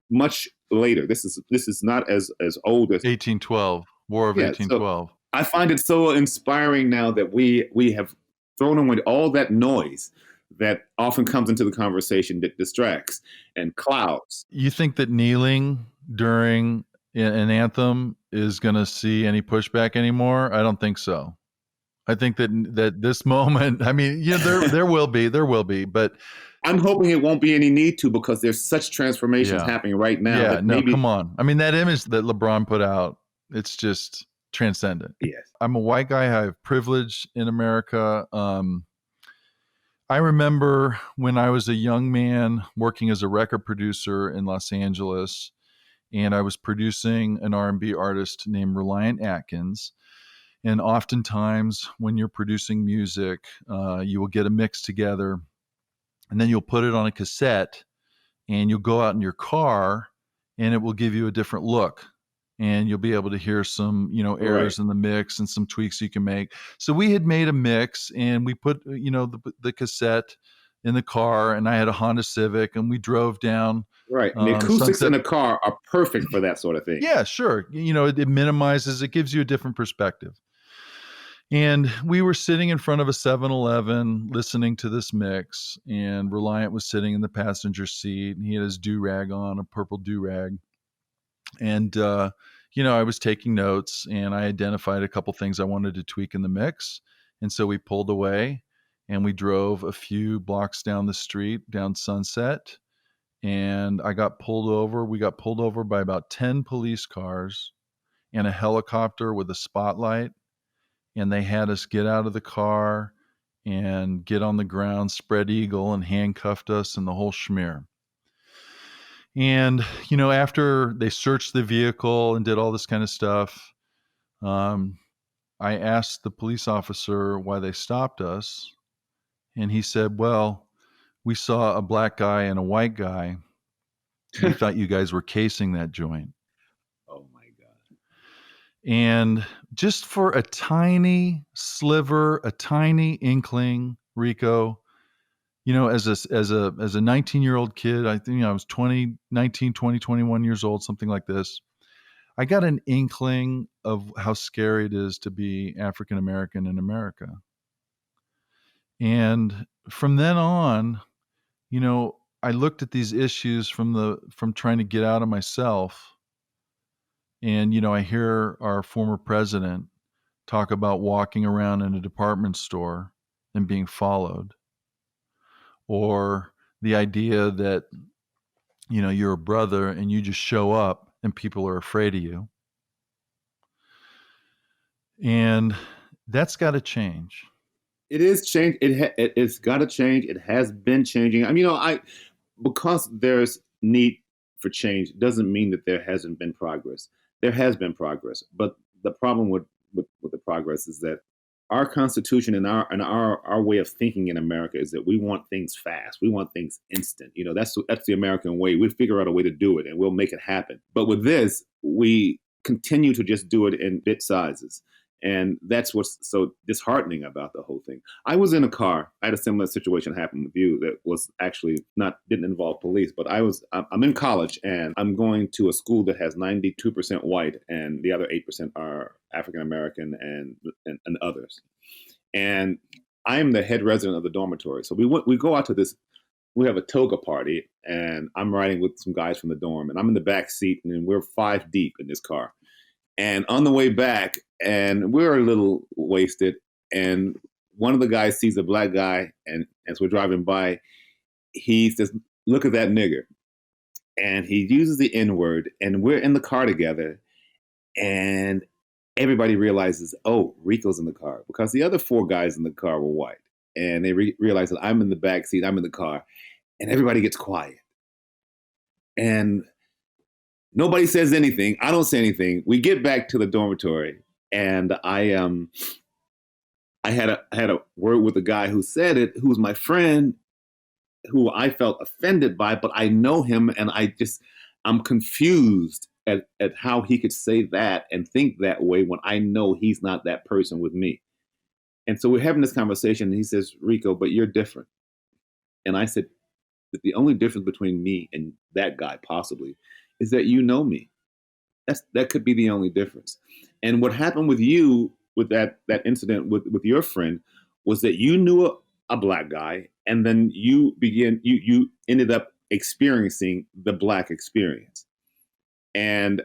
much later. This is not as old as 1812, War of yeah. So 1812. I find it so inspiring now that we have thrown away all that noise that often comes into the conversation that distracts and clouds. You think that kneeling during an anthem is going to see any pushback anymore? I don't think so. I think that this moment, I mean, there will be, but I'm hoping it won't be any need to because there's such transformations happening right now. Yeah, that no, maybe, come on. I mean, that image that LeBron put out, it's just transcendent. yes. I'm a white guy. I have privilege in America. I remember when I was a young man working as a record producer in Los Angeles, and I was producing an R&B artist named Reliant Atkins. And oftentimes, when you're producing music, you will get a mix together, and then you'll put it on a cassette, and you'll go out in your car, and it will give you a different look. And you'll be able to hear some, errors in the mix and some tweaks you can make. So we had made a mix, and we put, the cassette in the car, and I had a Honda Civic, and we drove down. Right. And the acoustics Sunset. in a car are perfect for that sort of thing. Yeah, sure. It minimizes, it gives you a different perspective. And we were sitting in front of a 7-Eleven listening to this mix, and Reliant was sitting in the passenger seat, and he had his do-rag on, a purple do-rag. And, I was taking notes, and I identified a couple things I wanted to tweak in the mix. And so we pulled away, and we drove a few blocks down the street, down Sunset, and we got pulled over by about 10 police cars and a helicopter with a spotlight. And they had us get out of the car and get on the ground, spread eagle, and handcuffed us and the whole schmear. And, after they searched the vehicle and did all this kind of stuff, I asked the police officer why they stopped us. And he said, well, we saw a black guy and a white guy. We thought you guys were casing that joint. Oh my God. And just for a tiny sliver, a tiny inkling, Rico, as a 19-year-old kid, I think I was 19, 20, 21 years old, something like this. I got an inkling of how scary it is to be African American in America. And from then on, I looked at these issues from trying to get out of myself. And, I hear our former president talk about walking around in a department store and being followed, or the idea that, you're a brother and you just show up and people are afraid of you. And that's got to change. It is change. It's got to change. It has been changing. I mean, because there's need for change doesn't mean that there hasn't been progress. There has been progress, but the problem with the progress is that our Constitution and our way of thinking in America is that we want things fast. We want things instant. That's the American way. We figure out a way to do it, and we'll make it happen. But with this, we continue to just do it in bit sizes. And that's what's so disheartening about the whole thing. I was in a car. I had a similar situation happen with you that was actually didn't involve police, but I'm in college and I'm going to a school that has 92% white and the other 8% are African American and others. And I am the head resident of the dormitory. So we go out to this, we have a toga party, and I'm riding with some guys from the dorm, and I'm in the back seat, and we're 5 deep in this car. And on the way back, and we're a little wasted, and one of the guys sees a black guy, and as we're driving by, he says, "Look at that nigger." And he uses the N word, and we're in the car together, and everybody realizes, oh, Rico's in the car, because the other four guys in the car were white, and they realize that I'm in the back seat, I'm in the car, and everybody gets quiet, and nobody says anything. I don't say anything. We get back to the dormitory, and I had a word with the guy who said it, who was my friend, who I felt offended by, but I know him, and I'm confused at how he could say that and think that way when I know he's not that person with me. And so we're having this conversation, and he says, "Rico, but you're different." And I said, "The only difference between me and that guy possibly is that you know me. That could be the only difference." And what happened with you, with that incident with your friend, was that you knew a black guy, and then you ended up experiencing the black experience. And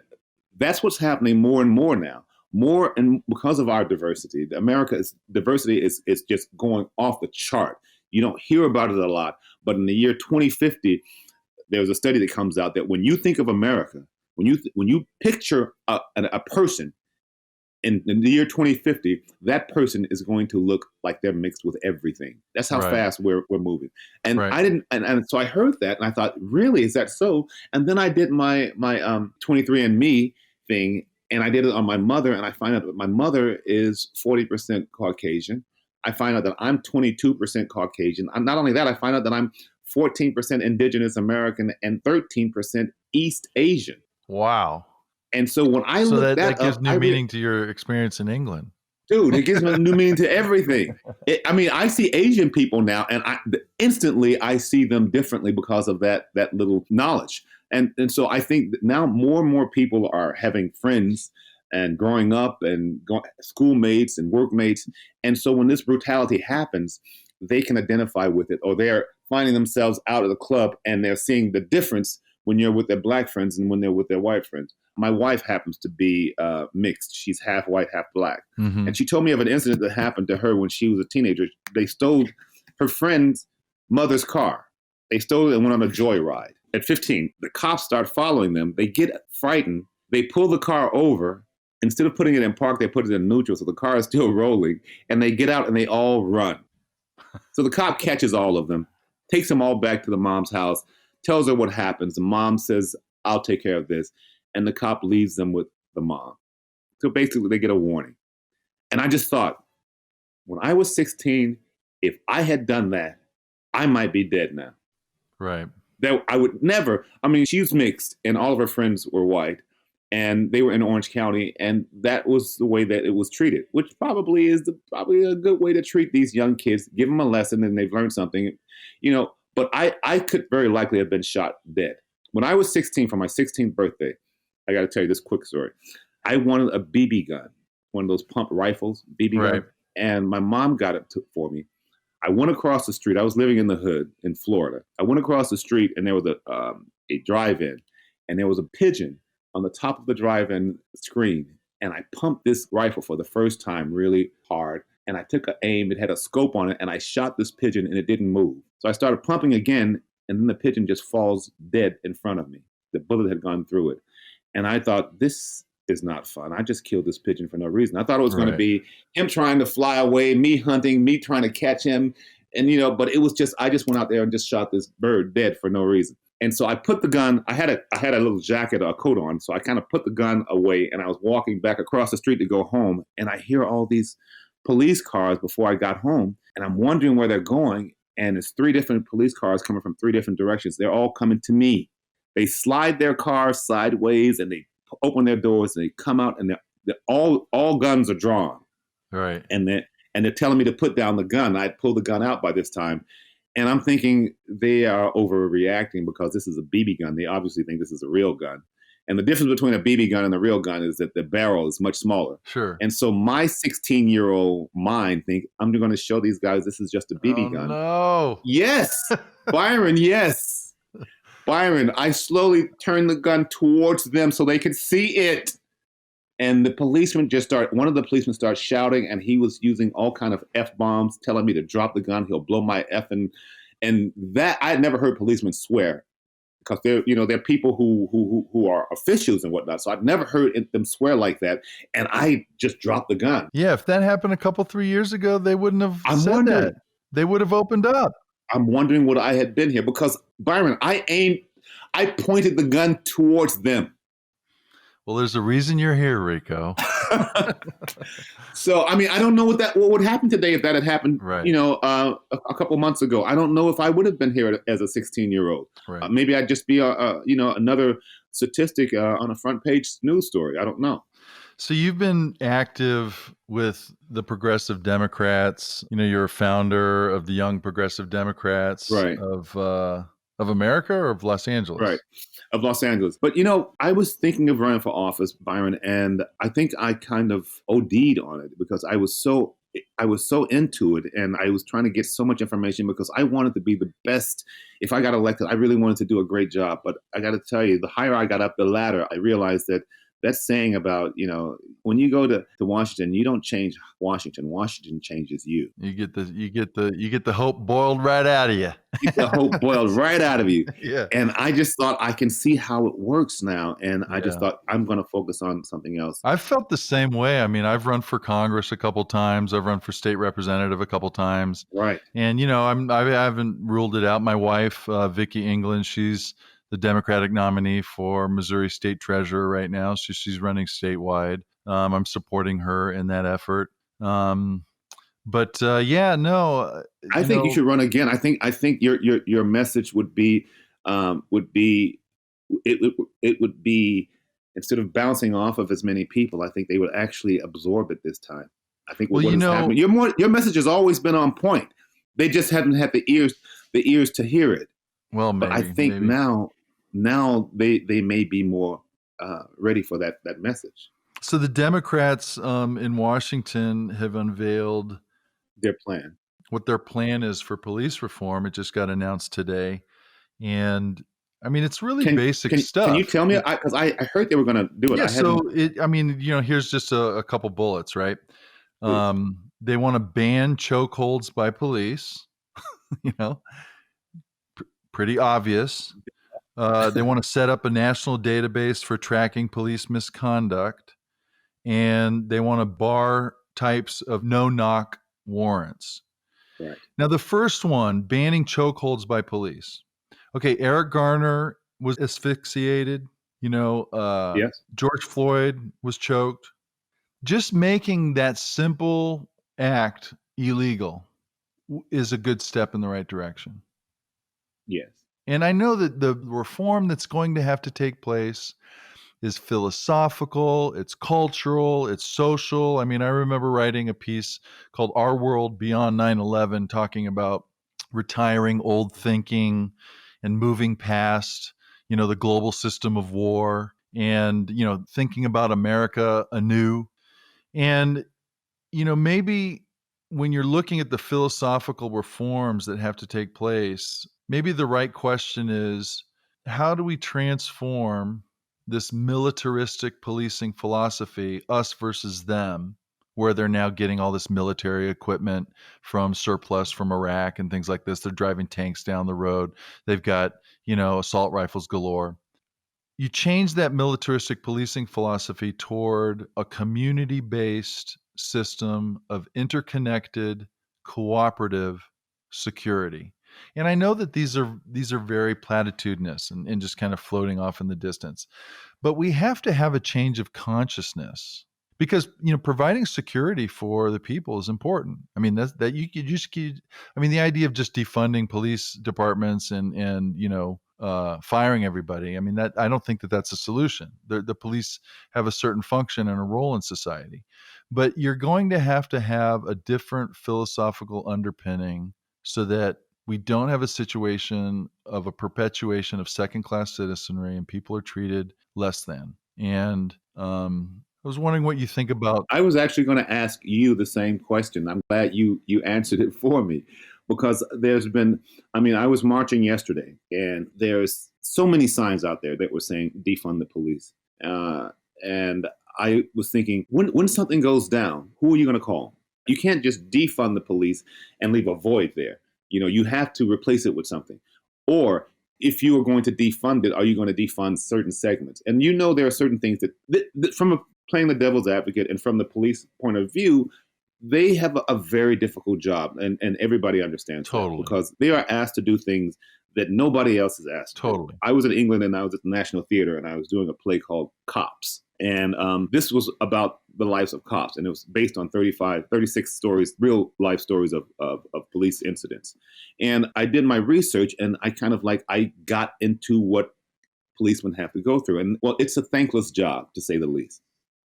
that's what's happening more and more now. More, and because of our diversity, America's diversity is just going off the chart. You don't hear about it a lot, but in the year 2050, there's a study that comes out that when you think of America, when you picture a person in the year 2050, that person is going to look like they're mixed with everything. That's how fast we're moving. And I didn't, and so I heard that, and I thought, really, is that so? And then I did my 23andMe thing, and I did it on my mother, and I find out that my mother is 40% Caucasian. I find out that I'm 22% Caucasian. Not only that, I find out that I'm 14% Indigenous American and 13% East Asian. Wow. And so when I look that gives new meaning to your experience in England. Dude, it gives me new meaning to everything. I see Asian people now, and instantly I see them differently because of that little knowledge. And so I think that now more and more people are having friends and growing up and schoolmates and workmates. And so when this brutality happens, they can identify with it, or they're finding themselves out of the club and they're seeing the difference when you're with their black friends and when they're with their white friends. My wife happens to be mixed. She's half white, half black. Mm-hmm. And she told me of an incident that happened to her when she was a teenager. They stole her friend's mother's car. They stole it and went on a joyride. At 15, the cops start following them. They get frightened. They pull the car over. Instead of putting it in park, they put it in neutral, so the car is still rolling. And they get out and they all run. So the cop catches all of them, takes them all back to the mom's house, tells her what happens. The mom says, "I'll take care of this." And the cop leaves them with the mom. So basically, they get a warning. And I just thought, when I was 16, if I had done that, I might be dead now. Right. That I would never. She's mixed, and all of her friends were white, and they were in Orange County, and that was the way that it was treated, which probably is probably a good way to treat these young kids. Give them a lesson, and they've learned something, But I could very likely have been shot dead. When I was 16, for my 16th birthday, I got to tell you this quick story. I wanted a BB gun, one of those pump rifles, BB gun, and my mom got it for me. I went across the street. I was living in the hood in Florida. I went across the street, and there was a drive-in, and there was a pigeon on the top of the drive-in screen, and I pumped this rifle for the first time really hard, and I took an aim. It had a scope on it, and I shot this pigeon, and it didn't move. So I started pumping again, and then the pigeon just falls dead in front of me. The bullet had gone through it. And I thought, this is not fun. I just killed this pigeon for no reason. I thought it was going to be him trying to fly away, me hunting, me trying to catch him. And, but it was just, I just went out there and just shot this bird dead for no reason. And so I put the gun, I had a little jacket or a coat on. So I kind of put the gun away, and I was walking back across the street to go home. And I hear all these police cars before I got home. And I'm wondering where they're going. And it's 3 different police cars coming from 3 different directions. They're all coming to me. They slide their cars sideways, and they open their doors, and they come out, and all guns are drawn. Right. And they're telling me to put down the gun. I'd pulled the gun out by this time. And I'm thinking they are overreacting because this is a BB gun. They obviously think this is a real gun. And the difference between a BB gun and a real gun is that the barrel is much smaller. Sure. And so my 16-year-old mind think, I'm going to show these guys this is just a BB gun. No. Yes. Byron, yes. Byron, I slowly turned the gun towards them so they could see it. And one of the policemen started shouting, and he was using all kind of F bombs, telling me to drop the gun. He'll blow my F. And that I had never heard policemen swear, because they're people who are officials and whatnot. So I'd never heard them swear like that. And I just dropped the gun. Yeah, if that happened 3 years ago, they wouldn't have said wondering. that. They would have opened up. I'm wondering what I had been here, because Byron, I pointed the gun towards them. Well, there's a reason you're here, Rico. So, I mean, I don't know what would happen today if that had happened, right. A couple months ago. I don't know if I would have been here as a 16-year-old. Right. Maybe I'd just be another statistic on a front page news story. I don't know. So you've been active with the Progressive Democrats. You're a founder of the Young Progressive Democrats, right, of America, or of Los Angeles? Right. Of Los Angeles. But, I was thinking of running for office, Byron, and I think I kind of OD'd on it, because I was so into it, and I was trying to get so much information, because I wanted to be the best. If I got elected, I really wanted to do a great job. But I got to tell you, the higher I got up the ladder, I realized that saying about, when you go to Washington, you don't change Washington. Washington changes you. You get the hope boiled right out of you. You get the hope boiled right out of you. Yeah. And I just thought, I can see how it works now. And I just thought, I'm going to focus on something else. I've felt the same way. I mean, I've run for Congress a couple times. I've run for state representative a couple times. Right. And, I haven't ruled it out. My wife, Vicki England, she's the Democratic nominee for Missouri State Treasurer right now. So she's running statewide. I'm supporting her in that effort. I think you should run again. I think your message would be instead of bouncing off of as many people, I think they would actually absorb it this time. I think what has happened. Your message has always been on point. They just haven't had the ears to hear it. Well, maybe, but I think now they may be more ready for that message. So the Democrats in Washington have unveiled their plan. What their plan is for police reform. It just got announced today. And I mean, it's really basic stuff. Can you tell me? Because I heard they were going to do it. Yeah, here's just a couple bullets, right? They want to ban chokeholds by police. Pretty obvious. They want to set up a national database for tracking police misconduct. And they want to bar types of no-knock warrants. Right. Now, the first one, banning chokeholds by police. Okay, Eric Garner was asphyxiated. Yes. George Floyd was choked. Just making that simple act illegal is a good step in the right direction. Yes. And I know that the reform that's going to have to take place is philosophical, it's cultural, it's social. I mean, I remember writing a piece called Our World Beyond 9/11, talking about retiring old thinking and moving past, the global system of war, and, thinking about America anew. And, maybe when you're looking at the philosophical reforms that have to take place, maybe the right question is, how do we transform this militaristic policing philosophy, us versus them, where they're now getting all this military equipment from surplus from Iraq and things like this. They're driving tanks down the road. They've got, assault rifles galore. You change that militaristic policing philosophy toward a community-based system of interconnected, cooperative security. And I know that these are very platitudinous and just kind of floating off in the distance. But we have to have a change of consciousness, because providing security for the people is important. I mean, that you just keep. I mean, the idea of just defunding police departments and firing everybody. I mean, that I don't think that's a solution. The police have a certain function and a role in society, but you're going to have a different philosophical underpinning so that we don't have a situation of a perpetuation of second-class citizenry and people are treated less than. And I was wondering what you think about. I was actually going to ask you the same question. I'm glad you answered it for me, because there's been, I was marching yesterday, and there's so many signs out there that were saying defund the police. And I was thinking, when something goes down, who are you going to call? You can't just defund the police and leave a void there. You have to replace it with something. Or if you are going to defund it, are you going to defund certain segments? And there are certain things that from playing the devil's advocate and from the police point of view, they have a very difficult job, and everybody understands Totally. that, because they are asked to do things that nobody else is asked to do. Totally. I was in England, and I was at the National Theater, and I was doing a play called Cops. And this was about the lives of cops, and it was based on 36 stories, real life stories of police incidents. And I did my research, and I got into what policemen have to go through. And well, it's a thankless job, to say the least.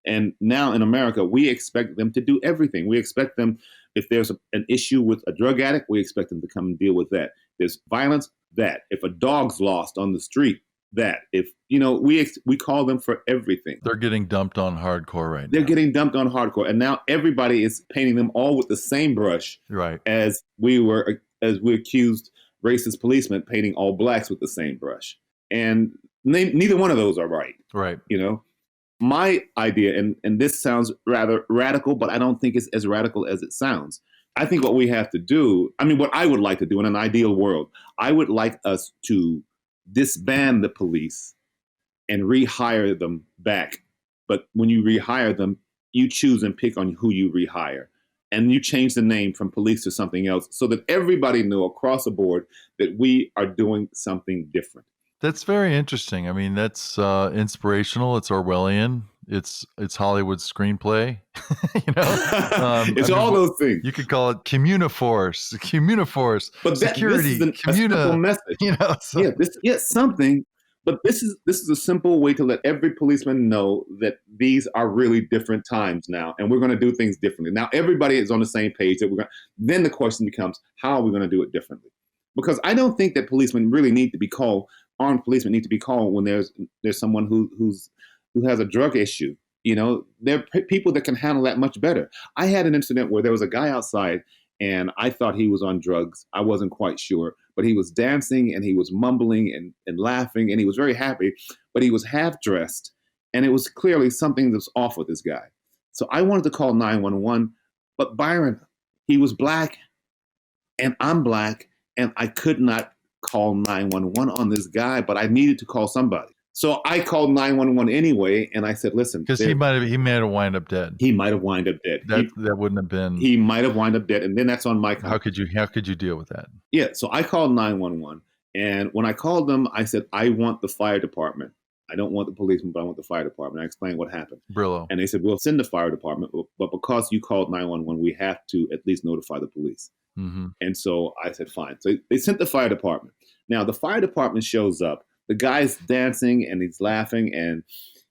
And now in America, we expect them to do everything. We expect them, if there's an issue with a drug addict, we expect them to come and deal with that. There's violence, that. If a dog's lost on the street, that. If, we call them for everything. They're getting dumped on hardcore right now. They're getting dumped on hardcore. And now everybody is painting them all with the same brush, right? As we accused racist policemen painting all blacks with the same brush. And neither one of those are right. Right. My idea, and this sounds rather radical, but I don't think it's as radical as it sounds. I think what we have to do, what I would like to do in an ideal world, I would like us to disband the police and rehire them back. But when you rehire them, you choose and pick on who you rehire. And you change the name from police to something else, so that everybody knew across the board that we are doing something different. That's very interesting. That's inspirational. It's Orwellian. It's Hollywood screenplay. It's all those things. You could call it communiforce, but security, this is a simple message. Something. But this is a simple way to let every policeman know that these are really different times now, and we're going to do things differently. Now everybody is on the same page. Then the question becomes, how are we going to do it differently? Because I don't think that policemen really need to be called. Armed policemen need to be called when there's someone who has a drug issue. There are people that can handle that much better. I had an incident where there was a guy outside, and I thought he was on drugs. I wasn't quite sure, but he was dancing and he was mumbling and laughing, and he was very happy, but he was half dressed, and it was clearly something that was off with this guy. So I wanted to call 911, but Byron, he was black, and I'm black, and I could not call 911 on this guy, but I needed to call somebody. So I called 911 anyway, and I said, listen. Because he might have wind up dead. He might have wind up dead. That wouldn't have been. He might have wind up dead, and then that's on my How could you deal with that? Yeah, so I called 911, and when I called them, I said, I want the fire department. I don't want the policeman, but I want the fire department. I explained what happened. Brillo. And they said, we'll send the fire department, but because you called 911, we have to at least notify the police. Mm-hmm. And so I said, fine. So they sent the fire department. Now, the fire department shows up. The guy's dancing and he's laughing and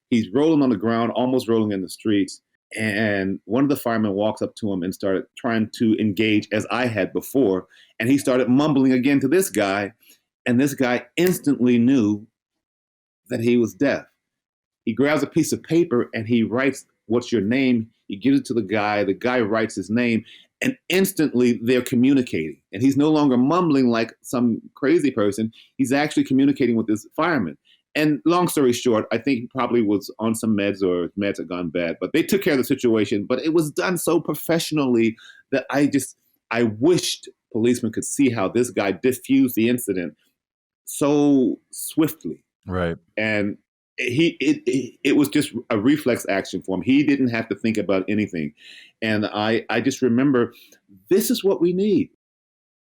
he's rolling on the ground, almost rolling in the streets. And one of the firemen walks up to him and started trying to engage as I had before. And he started mumbling again to this guy. And this guy instantly knew that he was deaf. He grabs a piece of paper and he writes, what's your name? He gives it to the guy. The guy writes his name. And instantly they're communicating. And he's no longer mumbling like some crazy person. He's actually communicating with this fireman. And long story short, I think he probably was on some meds or meds had gone bad. But they took care of the situation. But it was done so professionally that I wished policemen could see how this guy diffused the incident so swiftly. Right. And it was just a reflex action for him. He didn't have to think about anything. And I just remember, this is what we need.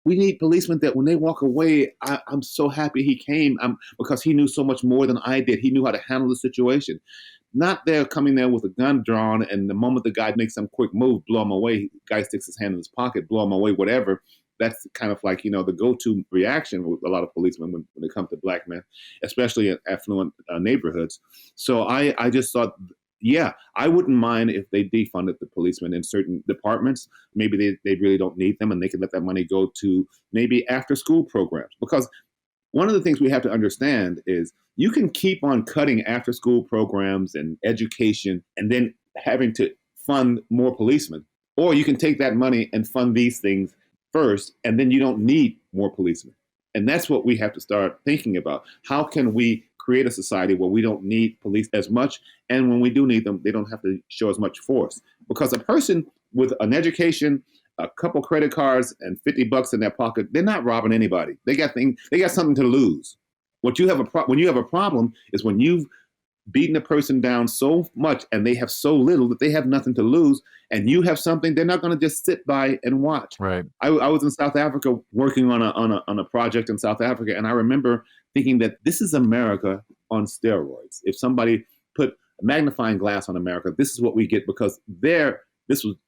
We need policemen that when they walk away, I'm so happy he came because he knew so much more than I did. He knew how to handle the situation. Not they're coming there with a gun drawn, and the moment the guy makes some quick move, blow him away. The guy sticks his hand in his pocket, blow him away, whatever. That's kind of like, the go-to reaction with a lot of policemen when it comes to black men, especially in affluent neighborhoods. So I just thought, yeah, I wouldn't mind if they defunded the policemen in certain departments. Maybe they really don't need them, and they can let that money go to maybe after-school programs. Because one of the things we have to understand is you can keep on cutting after-school programs and education and then having to fund more policemen. Or you can take that money and fund these things first, and then you don't need more policemen. And that's what we have to start thinking about. How can we create a society where we don't need police as much. And when we do need them, they don't have to show as much force. Because a person with an education, a couple credit cards, and $50 in their pocket, they're not robbing anybody. They got something to lose. When you have a problem is when you've beaten a person down so much and they have so little that they have nothing to lose, and you have something, they're not going to just sit by and watch. Right. I was in South Africa working on a project in South Africa, and I remember thinking that this is America on steroids. If somebody put a magnifying glass on America, this is what we get, because the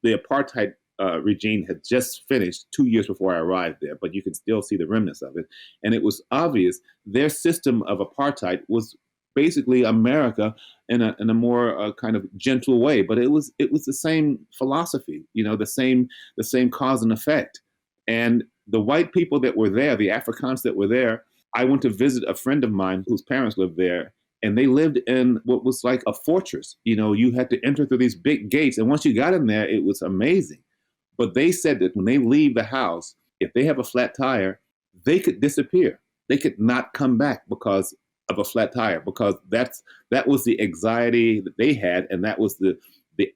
apartheid regime had just finished 2 years before I arrived there, but you can still see the remnants of it. And it was obvious their system of apartheid was basically America in a more kind of gentle way, but it was the same philosophy, the same cause and effect. And the white people that were there, the Afrikaans that were there, I went to visit a friend of mine whose parents lived there, and they lived in what was like a fortress. You had to enter through these big gates, and once you got in there, it was amazing. But they said that when they leave the house, if they have a flat tire, they could disappear. They could not come back because of a flat tire, because that was the anxiety that they had, and that was the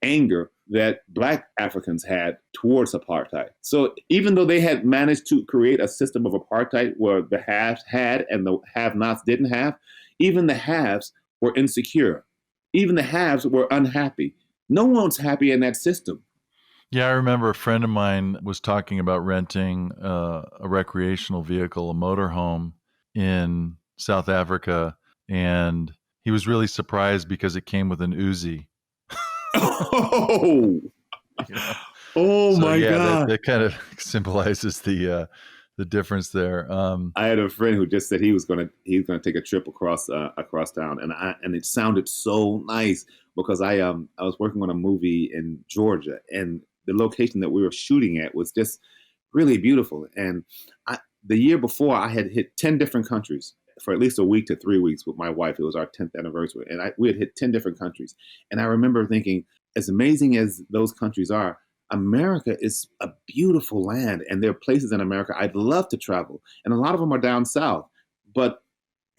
anger that Black Africans had towards apartheid. So even though they had managed to create a system of apartheid where the haves had and the have-nots didn't have, even the haves were insecure. Even the haves were unhappy. No one's happy in that system. Yeah, I remember a friend of mine was talking about renting a recreational vehicle, a motorhome in South Africa, and he was really surprised because it came with an Uzi. Oh, oh, so, my God! That kind of symbolizes the difference there. I had a friend who just said he was gonna take a trip across town, and it sounded so nice, because I was working on a movie in Georgia, and the location that we were shooting at was just really beautiful. And the year before, I had hit 10 different countries for at least a week to 3 weeks with my wife. It was our 10th anniversary, and we had hit 10 different countries. And I remember thinking, as amazing as those countries are, America is a beautiful land, and there are places in America I'd love to travel, and a lot of them are down south. But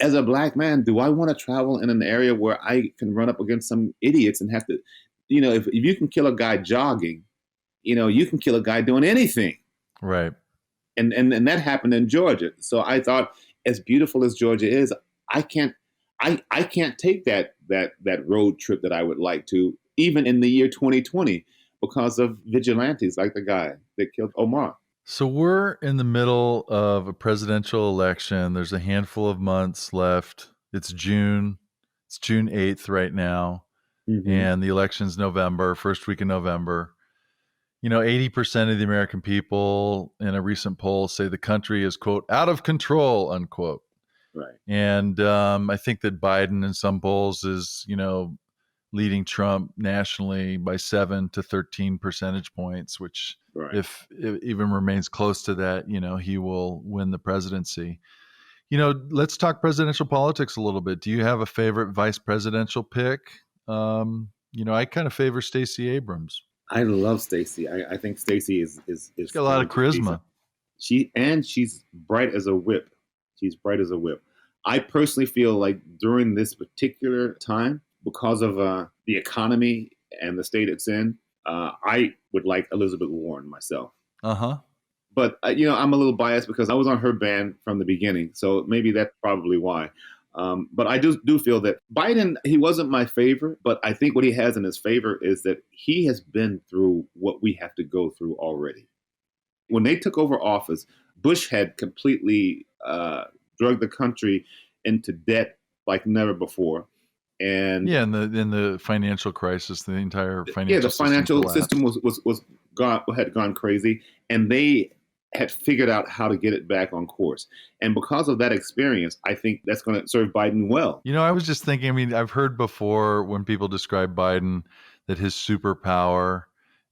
as a Black man, do I want to travel in an area where I can run up against some idiots and have to, if you can kill a guy jogging, you can kill a guy doing anything. Right. And that happened in Georgia. So I thought, as beautiful as Georgia is, I can't take that road trip that I would like to, even in the year 2020, because of vigilantes like the guy that killed Omar. So we're in the middle of a presidential election. There's a handful of months left. It's June 8th right now. Mm-hmm. And the election's November, first week in November. 80% of the American people in a recent poll say the country is, quote, out of control, unquote. Right. And I think that Biden in some polls is, leading Trump nationally by 7 to 13 percentage points, which right. if it even remains close to that, he will win the presidency. Let's talk presidential politics a little bit. Do you have a favorite vice presidential pick? I kind of favor Stacey Abrams. I love Stacey. I think Stacey is she's got a lot of charisma. She's bright as a whip. She's bright as a whip. I personally feel like during this particular time, because of the economy and the state it's in, I would like Elizabeth Warren myself. Uh-huh. But, I'm a little biased because I was on her band from the beginning. So maybe that's probably why. But I do feel that Biden, he wasn't my favorite, but I think what he has in his favor is that he has been through what we have to go through already. When they took over office, Bush had completely drugged the country into debt like never before. And in the financial crisis, the entire financial system had gone crazy, and they had figured out how to get it back on course. And because of that experience, I think that's going to serve Biden well. I was just thinking, I've heard before when people describe Biden that his superpower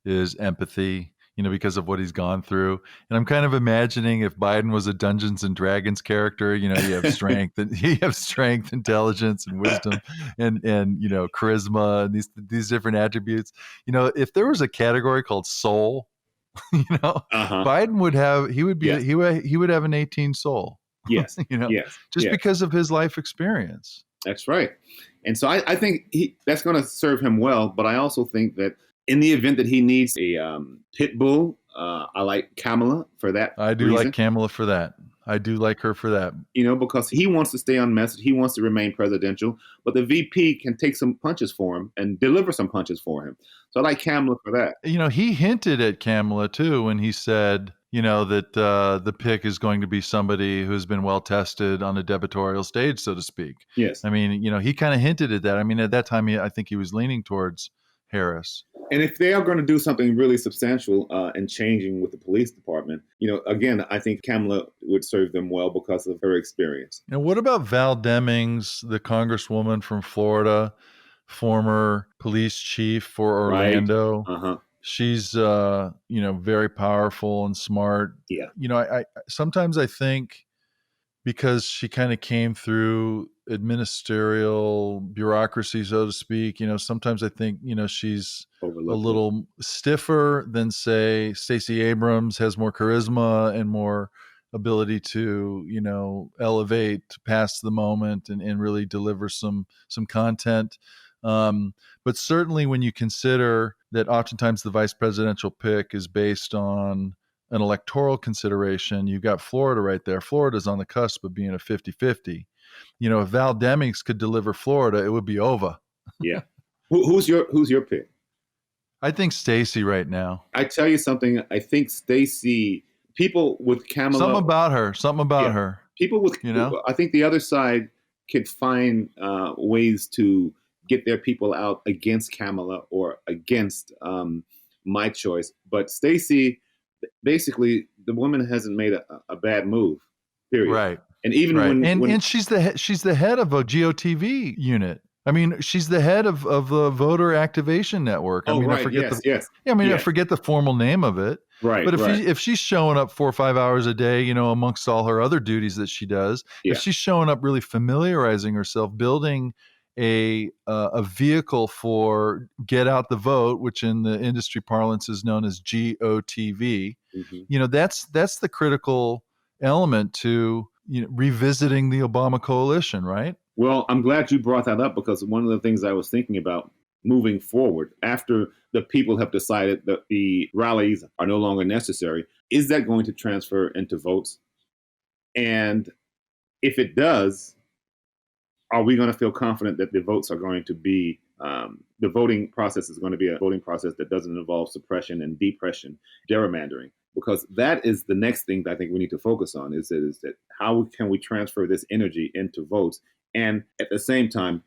is empathy, because of what he's gone through. And I'm kind of imagining if Biden was a Dungeons and Dragons character, you have strength and intelligence and wisdom and charisma and these different attributes. If there was a category called soul, Biden would have, he would have an 18 soul. Yes. Just because of his life experience. That's right. And so I think that's going to serve him well. But I also think that in the event that he needs a pit bull, I like Kamala for that I do like reason. Kamala for that. I do like her for that. Because he wants to stay on message. He wants to remain presidential. But the VP can take some punches for him and deliver some punches for him. So I like Kamala for that. He hinted at Kamala too when he said, that the pick is going to be somebody who's been well tested on a debatorial stage, so to speak. Yes. I mean, he kind of hinted at that. I mean, at that time, I think he was leaning towards Harris. And if they are going to do something really substantial and changing with the police department, again, I think Kamala would serve them well because of her experience. And what about Val Demings, the congresswoman from Florida, former police chief for Orlando? Right. Uh-huh. She's, very powerful and smart. Yeah. I sometimes I think because she kind of came through administerial bureaucracy, so to speak, sometimes I think, she's Overlooked. A little stiffer than, say, Stacey Abrams, has more charisma and more ability to, elevate past the moment and really deliver some content. But certainly when you consider that oftentimes the vice presidential pick is based on an electoral consideration, you've got Florida right there. Florida's on the cusp of being a 50-50. If Val Demings could deliver Florida, it would be over. Yeah. Who's your pick? I think Stacey right now. I tell you something. I think Stacey, people with Kamala. Something about her. People with, I think the other side could find ways to get their people out against Kamala or against my choice. But Stacey, basically, the woman hasn't made a bad move, period. Right. And even when she's the head of a GOTV unit. I mean, she's the head of the Voter Activation Network. I right. I forget the formal name of it. Right. But if she's showing up 4 or 5 hours a day, amongst all her other duties that she does, if she's showing up really familiarizing herself, building a vehicle for get out the vote, which in the industry parlance is known as GOTV, that's the critical element to revisiting the Obama coalition, right? Well, I'm glad you brought that up because one of the things I was thinking about moving forward after the people have decided that the rallies are no longer necessary, is that going to transfer into votes? And if it does, are we going to feel confident that the votes are going to be, the voting process is going to be a voting process that doesn't involve suppression and depression, gerrymandering? Because that is the next thing that I think we need to focus on is that how can we transfer this energy into votes? And at the same time,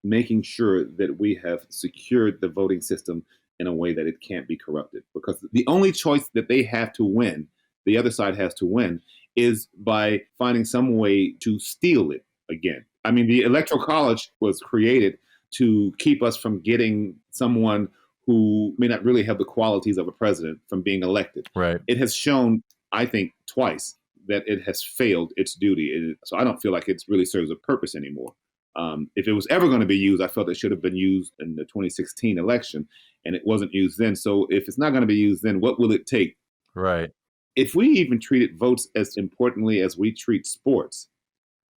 making sure that we have secured the voting system in a way that it can't be corrupted. Because the only choice that they have to win, the other side has to win, is by finding some way to steal it again. I mean, the Electoral College was created to keep us from getting someone who may not really have the qualities of a president from being elected. Right. It has shown, I think, twice that it has failed its duty. So I don't feel like it really serves a purpose anymore. If it was ever going to be used, I felt it should have been used in the 2016 election, and it wasn't used then. So if it's not going to be used then, what will it take? Right. If we even treated votes as importantly as we treat sports,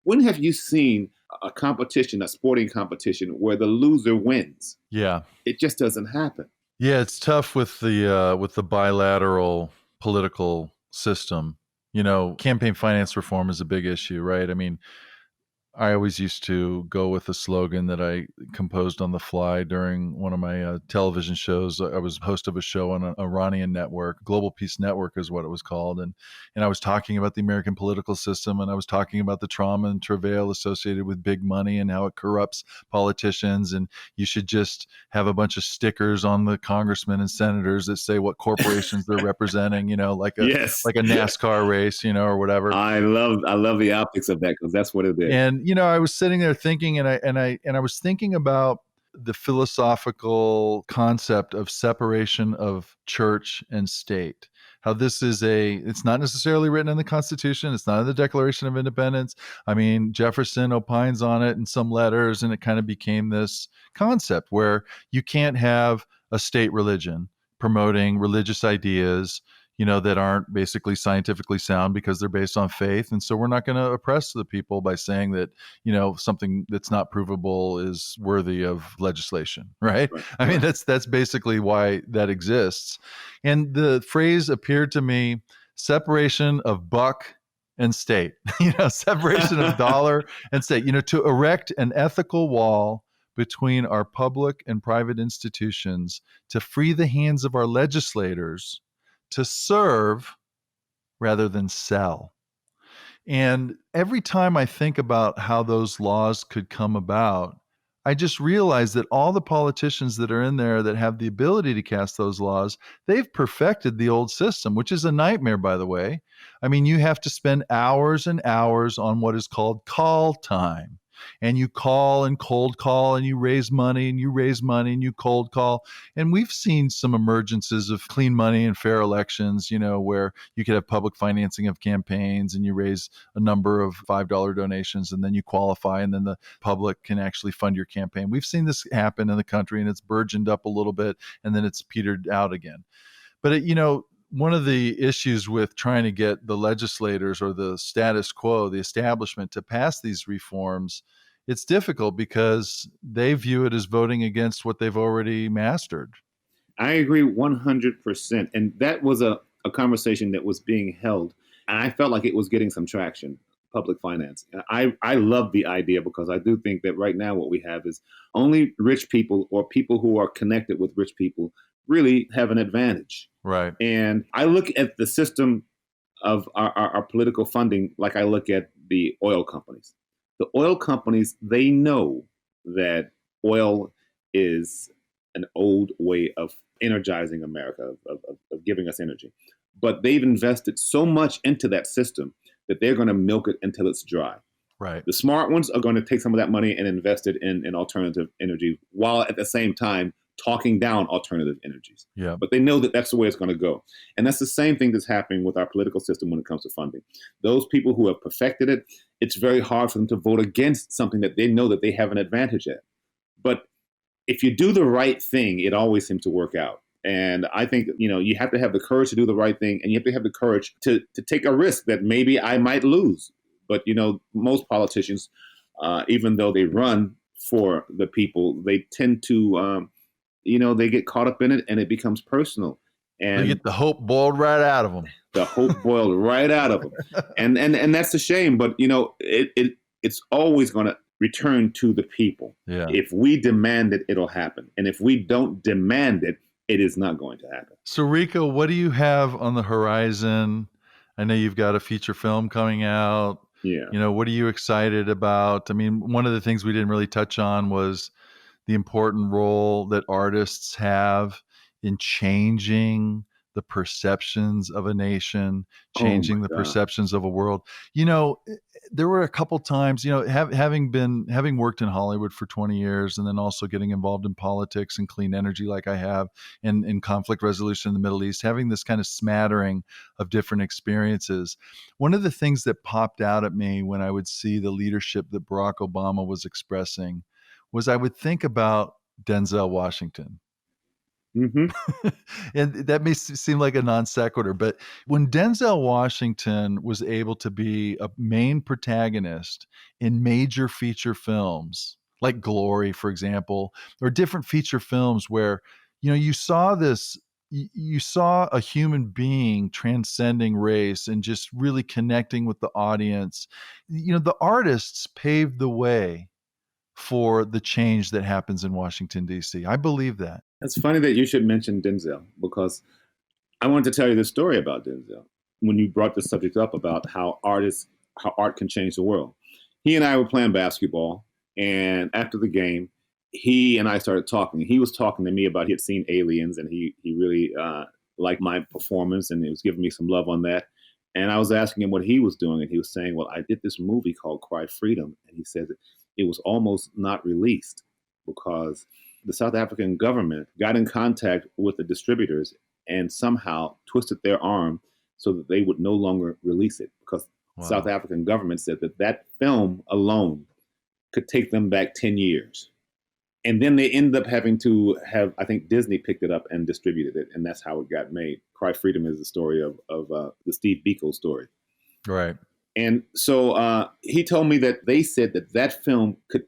when have you seen a competition, a sporting competition, where the loser wins? Yeah. It just doesn't happen. Yeah, it's tough with the bilateral political system. Campaign finance reform is a big issue, right? I mean, I always used to go with a slogan that I composed on the fly during one of my television shows. I was host of a show on a Iranian network. Global Peace Network is what it was called. And I was talking about the American political system, and I was talking about the trauma and travail associated with big money and how it corrupts politicians. And you should just have a bunch of stickers on the congressmen and senators that say what corporations they're representing, like a NASCAR race, or whatever. I love the optics of that because that's what it is. And I was sitting there thinking, and I was thinking about the philosophical concept of separation of church and state. How this is it's not necessarily written in the Constitution. It's not in the Declaration of Independence. I mean, Jefferson opines on it in some letters, and it kind of became this concept where you can't have a state religion promoting religious ideas, that aren't basically scientifically sound because they're based on faith. And so we're not going to oppress the people by saying that, something that's not provable is worthy of legislation, right? Right. I mean, Right. that's basically why that exists. And the phrase appeared to me, separation of buck and state, separation of dollar and state, to erect an ethical wall between our public and private institutions to free the hands of our legislators to serve rather than sell. And every time I think about how those laws could come about, I just realize that all the politicians that are in there that have the ability to cast those laws, they've perfected the old system, which is a nightmare, by the way. I mean, you have to spend hours and hours on what is called call time. And you call and cold call and you raise money and you raise money and you cold call. And we've seen some emergences of clean money and fair elections, where you could have public financing of campaigns and you raise a number of $5 donations and then you qualify and then the public can actually fund your campaign. We've seen this happen in the country and it's burgeoned up a little bit and then it's petered out again. But, one of the issues with trying to get the legislators or the status quo, the establishment, to pass these reforms, it's difficult because they view it as voting against what they've already mastered. I agree 100%. And that was a conversation that was being held. And I felt like it was getting some traction, public finance. I love the idea because I do think that right now what we have is only rich people or people who are connected with rich people really have an advantage. Right. And I look at the system of our political funding like I look at the oil companies. The oil companies, they know that oil is an old way of energizing America, of giving us energy. But they've invested so much into that system that they're going to milk it until it's dry. Right. The smart ones are going to take some of that money and invest it in alternative energy while at the same time talking down alternative energies. Yeah. But they know that that's the way it's going to go. And that's the same thing that's happening with our political system when it comes to funding. Those people who have perfected it, it's very hard for them to vote against something that they know that they have an advantage at. But if you do the right thing, it always seems to work out. And I think, you have to have the courage to do the right thing, and you have to have the courage to take a risk that maybe I might lose. But, most politicians, even though they run for the people, they tend to, they get caught up in it and it becomes personal. And they get the hope boiled right out of them. The hope boiled right out of them. And that's a shame. But, it's always going to return to the people. Yeah. If we demand it, it'll happen. And if we don't demand it, it is not going to happen. So, Rico, what do you have on the horizon? I know you've got a feature film coming out. Yeah. What are you excited about? I mean, one of the things we didn't really touch on was the important role that artists have in changing the perceptions of a nation, changing the perceptions of a world. There were a couple times, having worked in Hollywood for 20 years and then also getting involved in politics and clean energy like I have, and in conflict resolution in the Middle East, having this kind of smattering of different experiences. One of the things that popped out at me when I would see the leadership that Barack Obama was expressing was I would think about Denzel Washington. Mm-hmm. And that may seem like a non sequitur, but when Denzel Washington was able to be a main protagonist in major feature films, like Glory, for example, or different feature films where, you saw this, you saw a human being transcending race and just really connecting with the audience. The artists paved the way for the change that happens in Washington, D.C. I believe that. It's funny that you should mention Denzel because I wanted to tell you this story about Denzel when you brought the subject up about how art can change the world. He and I were playing basketball, and after the game, he and I started talking. He was talking to me about he had seen Aliens, and he really liked my performance, and he was giving me some love on that. And I was asking him what he was doing, and he was saying, well, I did this movie called Cry Freedom, and he said that it was almost not released because the South African government got in contact with the distributors and somehow twisted their arm so that they would no longer release it because the South African government said that film alone could take them back 10 years. And then they ended up having to have, I think Disney picked it up and distributed it, and that's how it got made. Cry Freedom is the story of the Steve Biko story. Right. And so he told me that they said that film could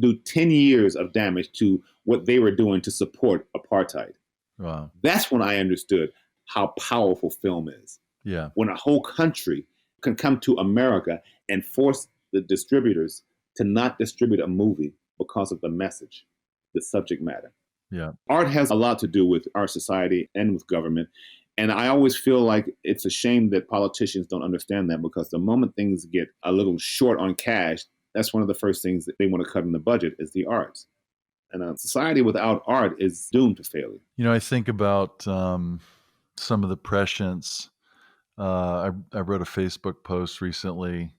do 10 years of damage to what they were doing to support apartheid. Wow. That's when I understood how powerful film is. Yeah. When a whole country can come to America and force the distributors to not distribute a movie because of the message, the subject matter. Yeah. Art has a lot to do with our society and with government. And I always feel like it's a shame that politicians don't understand that, because the moment things get a little short on cash, that's one of the first things that they want to cut in the budget is the arts. And a society without art is doomed to failure. You know, I think about some of the prescience. I wrote a Facebook post recently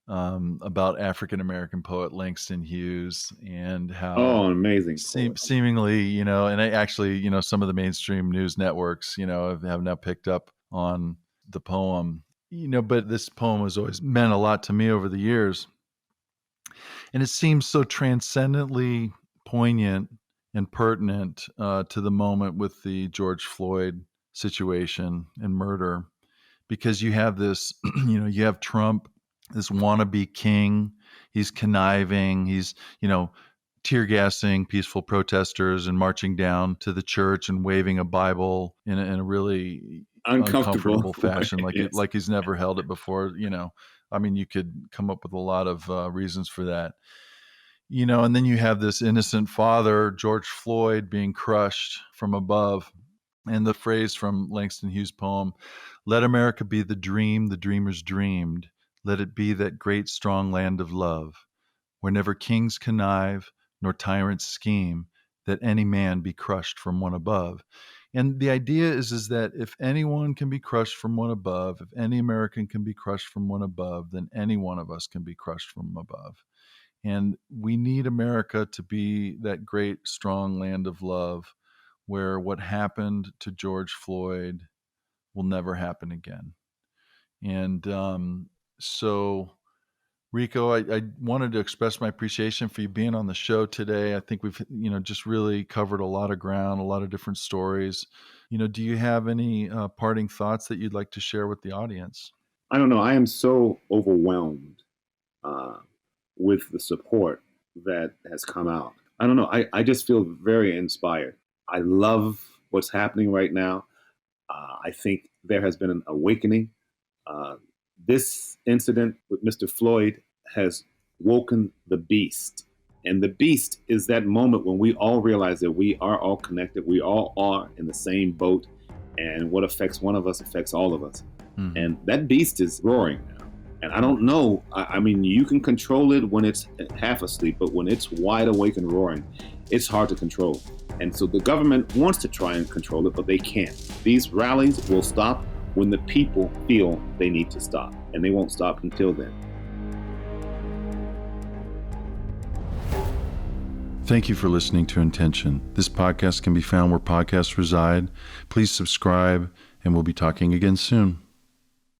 about African-American poet Langston Hughes and how amazing. Seemingly, you know, and I actually, you know, some of the mainstream news networks, you know, have now picked up on the poem, you know, but this poem has always meant a lot to me over the years. And it seems so transcendently poignant and pertinent to the moment with the George Floyd situation and murder, because you have this, you know, you have Trump, this wannabe king. He's conniving. He's, you know, tear gassing peaceful protesters and marching down to the church and waving a Bible in a really uncomfortable fashion, like he's never held it before. You know, I mean, you could come up with a lot of reasons for that. You know, and then you have this innocent father, George Floyd, being crushed from above. And the phrase from Langston Hughes' poem, "Let America be the dream the dreamers dreamed. Let it be that great strong land of love, where never kings connive, nor tyrants scheme, that any man be crushed from one above." And the idea is that if anyone can be crushed from one above, if any American can be crushed from one above, then any one of us can be crushed from above. And we need America to be that great, strong land of love where what happened to George Floyd will never happen again. And so, Rico, I wanted to express my appreciation for you being on the show today. I think we've, you know, just really covered a lot of ground, a lot of different stories. You know, do you have any parting thoughts that you'd like to share with the audience? I don't know. I am so overwhelmed with the support that has come out. I don't know. I just feel very inspired. I love what's happening right now. I think there has been an awakening. This incident with Mr. Floyd has woken the beast. And the beast is that moment when we all realize that we are all connected. We all are in the same boat. And what affects one of us affects all of us. Mm-hmm. And that beast is roaring now. And I don't know. I mean, you can control it when it's half asleep, but when it's wide awake and roaring, it's hard to control. And so the government wants to try and control it, but they can't. These rallies will stop when the people feel they need to stop, and they won't stop until then. Thank you for listening to Intention. This podcast can be found where podcasts reside. Please subscribe, and we'll be talking again soon.